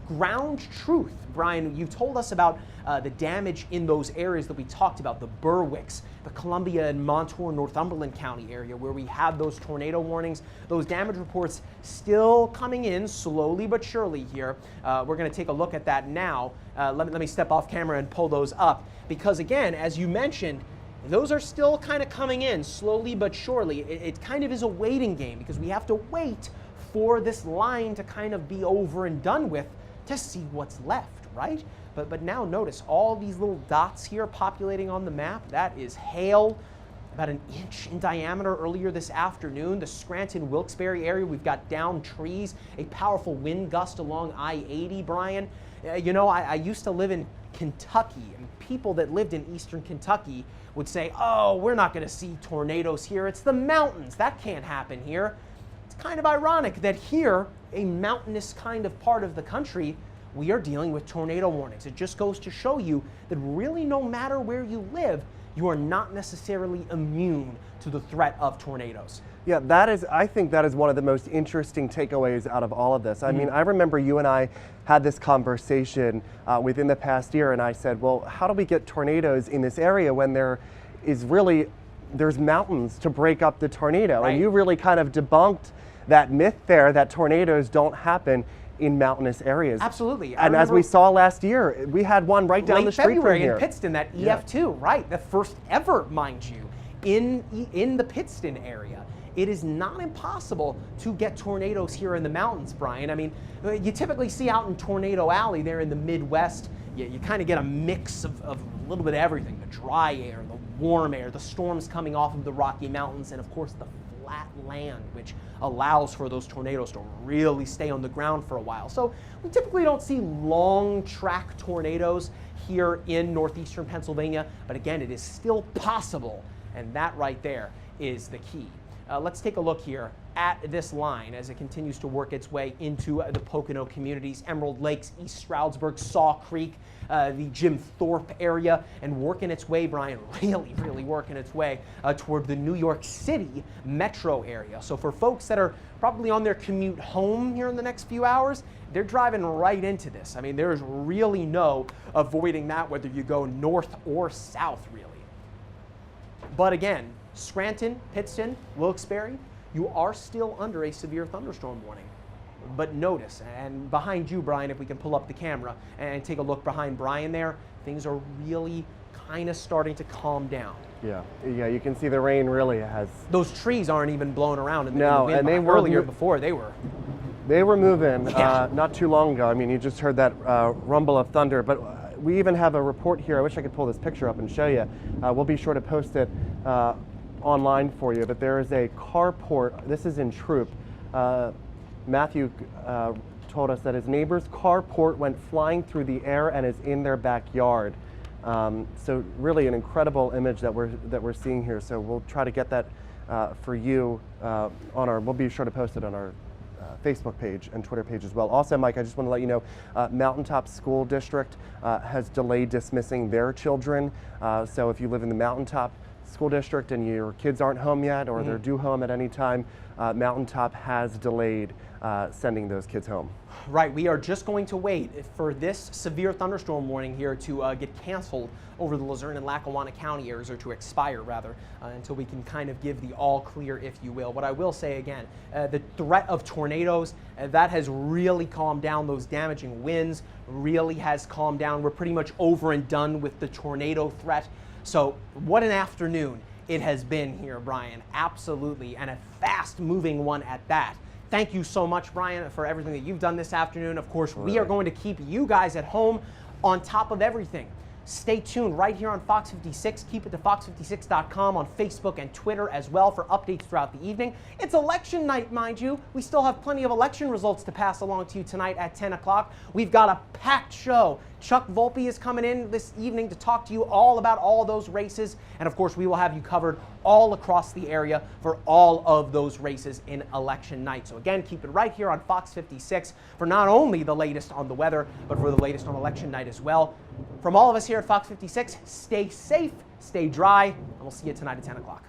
S1: ground truth. Brian, you told us about the damage in those areas that we talked about, the Berwicks, the Columbia and Montour, Northumberland County area where we have those tornado warnings. Those damage reports still coming in slowly but surely here. We're going to take a look at that now. Let me step off camera and pull those up because, again, as you mentioned, those are still kind of coming in slowly but surely. It kind of is a waiting game because we have to wait for this line to kind of be over and done with to see what's left, right? But now notice all these little dots here populating on the map. That is hail, about an inch in diameter earlier this afternoon. The Scranton Wilkes-Barre area, we've got downed trees, a powerful wind gust along I-80, Brian. You know, I used to live in Kentucky, and people that lived in eastern Kentucky would say, oh, we're not going to see tornadoes here. It's the mountains. That can't happen here. It's kind of ironic that here, a mountainous kind of part of the country, we are dealing with tornado warnings. It just goes to show you that really no matter where you live, you are not necessarily immune to the threat of tornadoes.
S2: Yeah, I think that is one of the most interesting takeaways out of all of this. I mean, I remember you and I had this conversation within the past year, and I said, well, how do we get tornadoes in this area when there's mountains to break up the tornado?
S1: Right.
S2: And you really kind of debunked that myth there that tornadoes don't happen in mountainous areas.
S1: Absolutely.
S2: And as we saw last year, we had one right down
S1: late
S2: the street
S1: February
S2: from here.
S1: in Pittston, that EF2, right? The first ever, mind you, in the Pittston area. It is not impossible to get tornadoes here in the mountains, Brian. I mean, you typically see out in Tornado Alley there in the Midwest, you kind of get a mix of a little bit of everything, the dry air, the warm air, the storms coming off of the Rocky Mountains, and of course the flat land, which allows for those tornadoes to really stay on the ground for a while. So we typically don't see long track tornadoes here in northeastern Pennsylvania, but again, it is still possible, and that right there is the key. Let's take a look here at this line as it continues to work its way into the Pocono communities, Emerald Lakes, East Stroudsburg, Saw Creek, the Jim Thorpe area, and working its way, Brian, really working its way toward the New York City metro area. So for folks that are probably on their commute home here in the next few hours, they're driving right into this. I mean, there's really no avoiding that, whether you go north or south, really. But again, Scranton, Pittston, Wilkes-Barre, you are still under a severe thunderstorm warning. But notice, and behind you, Brian, if we can pull up the camera and take a look behind Brian there, things are really kind of starting to calm down.
S2: Yeah, you can see the rain really has.
S1: Those trees aren't even blowing around in the
S2: No,
S1: wind.
S2: and they were
S1: earlier before they were.
S2: They were moving
S1: Yeah.
S2: not too long ago. I mean, you just heard that rumble of thunder, but we even have a report here. I wish I could pull this picture up and show you. We'll be sure to post it online for you, but there is a carport. This is in Troop. Matthew told us that his neighbor's carport went flying through the air and is in their backyard. So really an incredible image that we're seeing here. So we'll try to get that for you we'll be sure to post it on our Facebook page and Twitter page as well. Also, Mike, I just want to let you know, Mountaintop School District has delayed dismissing their children. So if you live in the Mountaintop school district and your kids aren't home yet, or they're due home at any time, Mountaintop has delayed sending those kids home.
S1: Right, we are just going to wait for this severe thunderstorm warning here to get canceled over the Luzerne and Lackawanna County areas, or to expire rather, until we can kind of give the all clear, if you will. What I will say again, the threat of tornadoes, that has really calmed down. Those damaging winds really has calmed down. We're pretty much over and done with the tornado threat. So what an afternoon it has been here, Brian. Absolutely, and a fast moving one at that. Thank you so much, Brian, for everything that you've done this afternoon. Of course, we are going to keep you guys at home on top of everything. Stay tuned right here on Fox 56. Keep it to fox56.com on Facebook and Twitter as well for updates throughout the evening. It's election night, mind you. We still have plenty of election results to pass along to you tonight at 10 o'clock. We've got a packed show. Chuck Volpe is coming in this evening to talk to you all about all those races. And of course, we will have you covered all across the area for all of those races in election night. So again, keep it right here on Fox 56 for not only the latest on the weather, but for the latest on election night as well. From all of us here at Fox 56, stay safe, stay dry, and we'll see you tonight at 10 o'clock.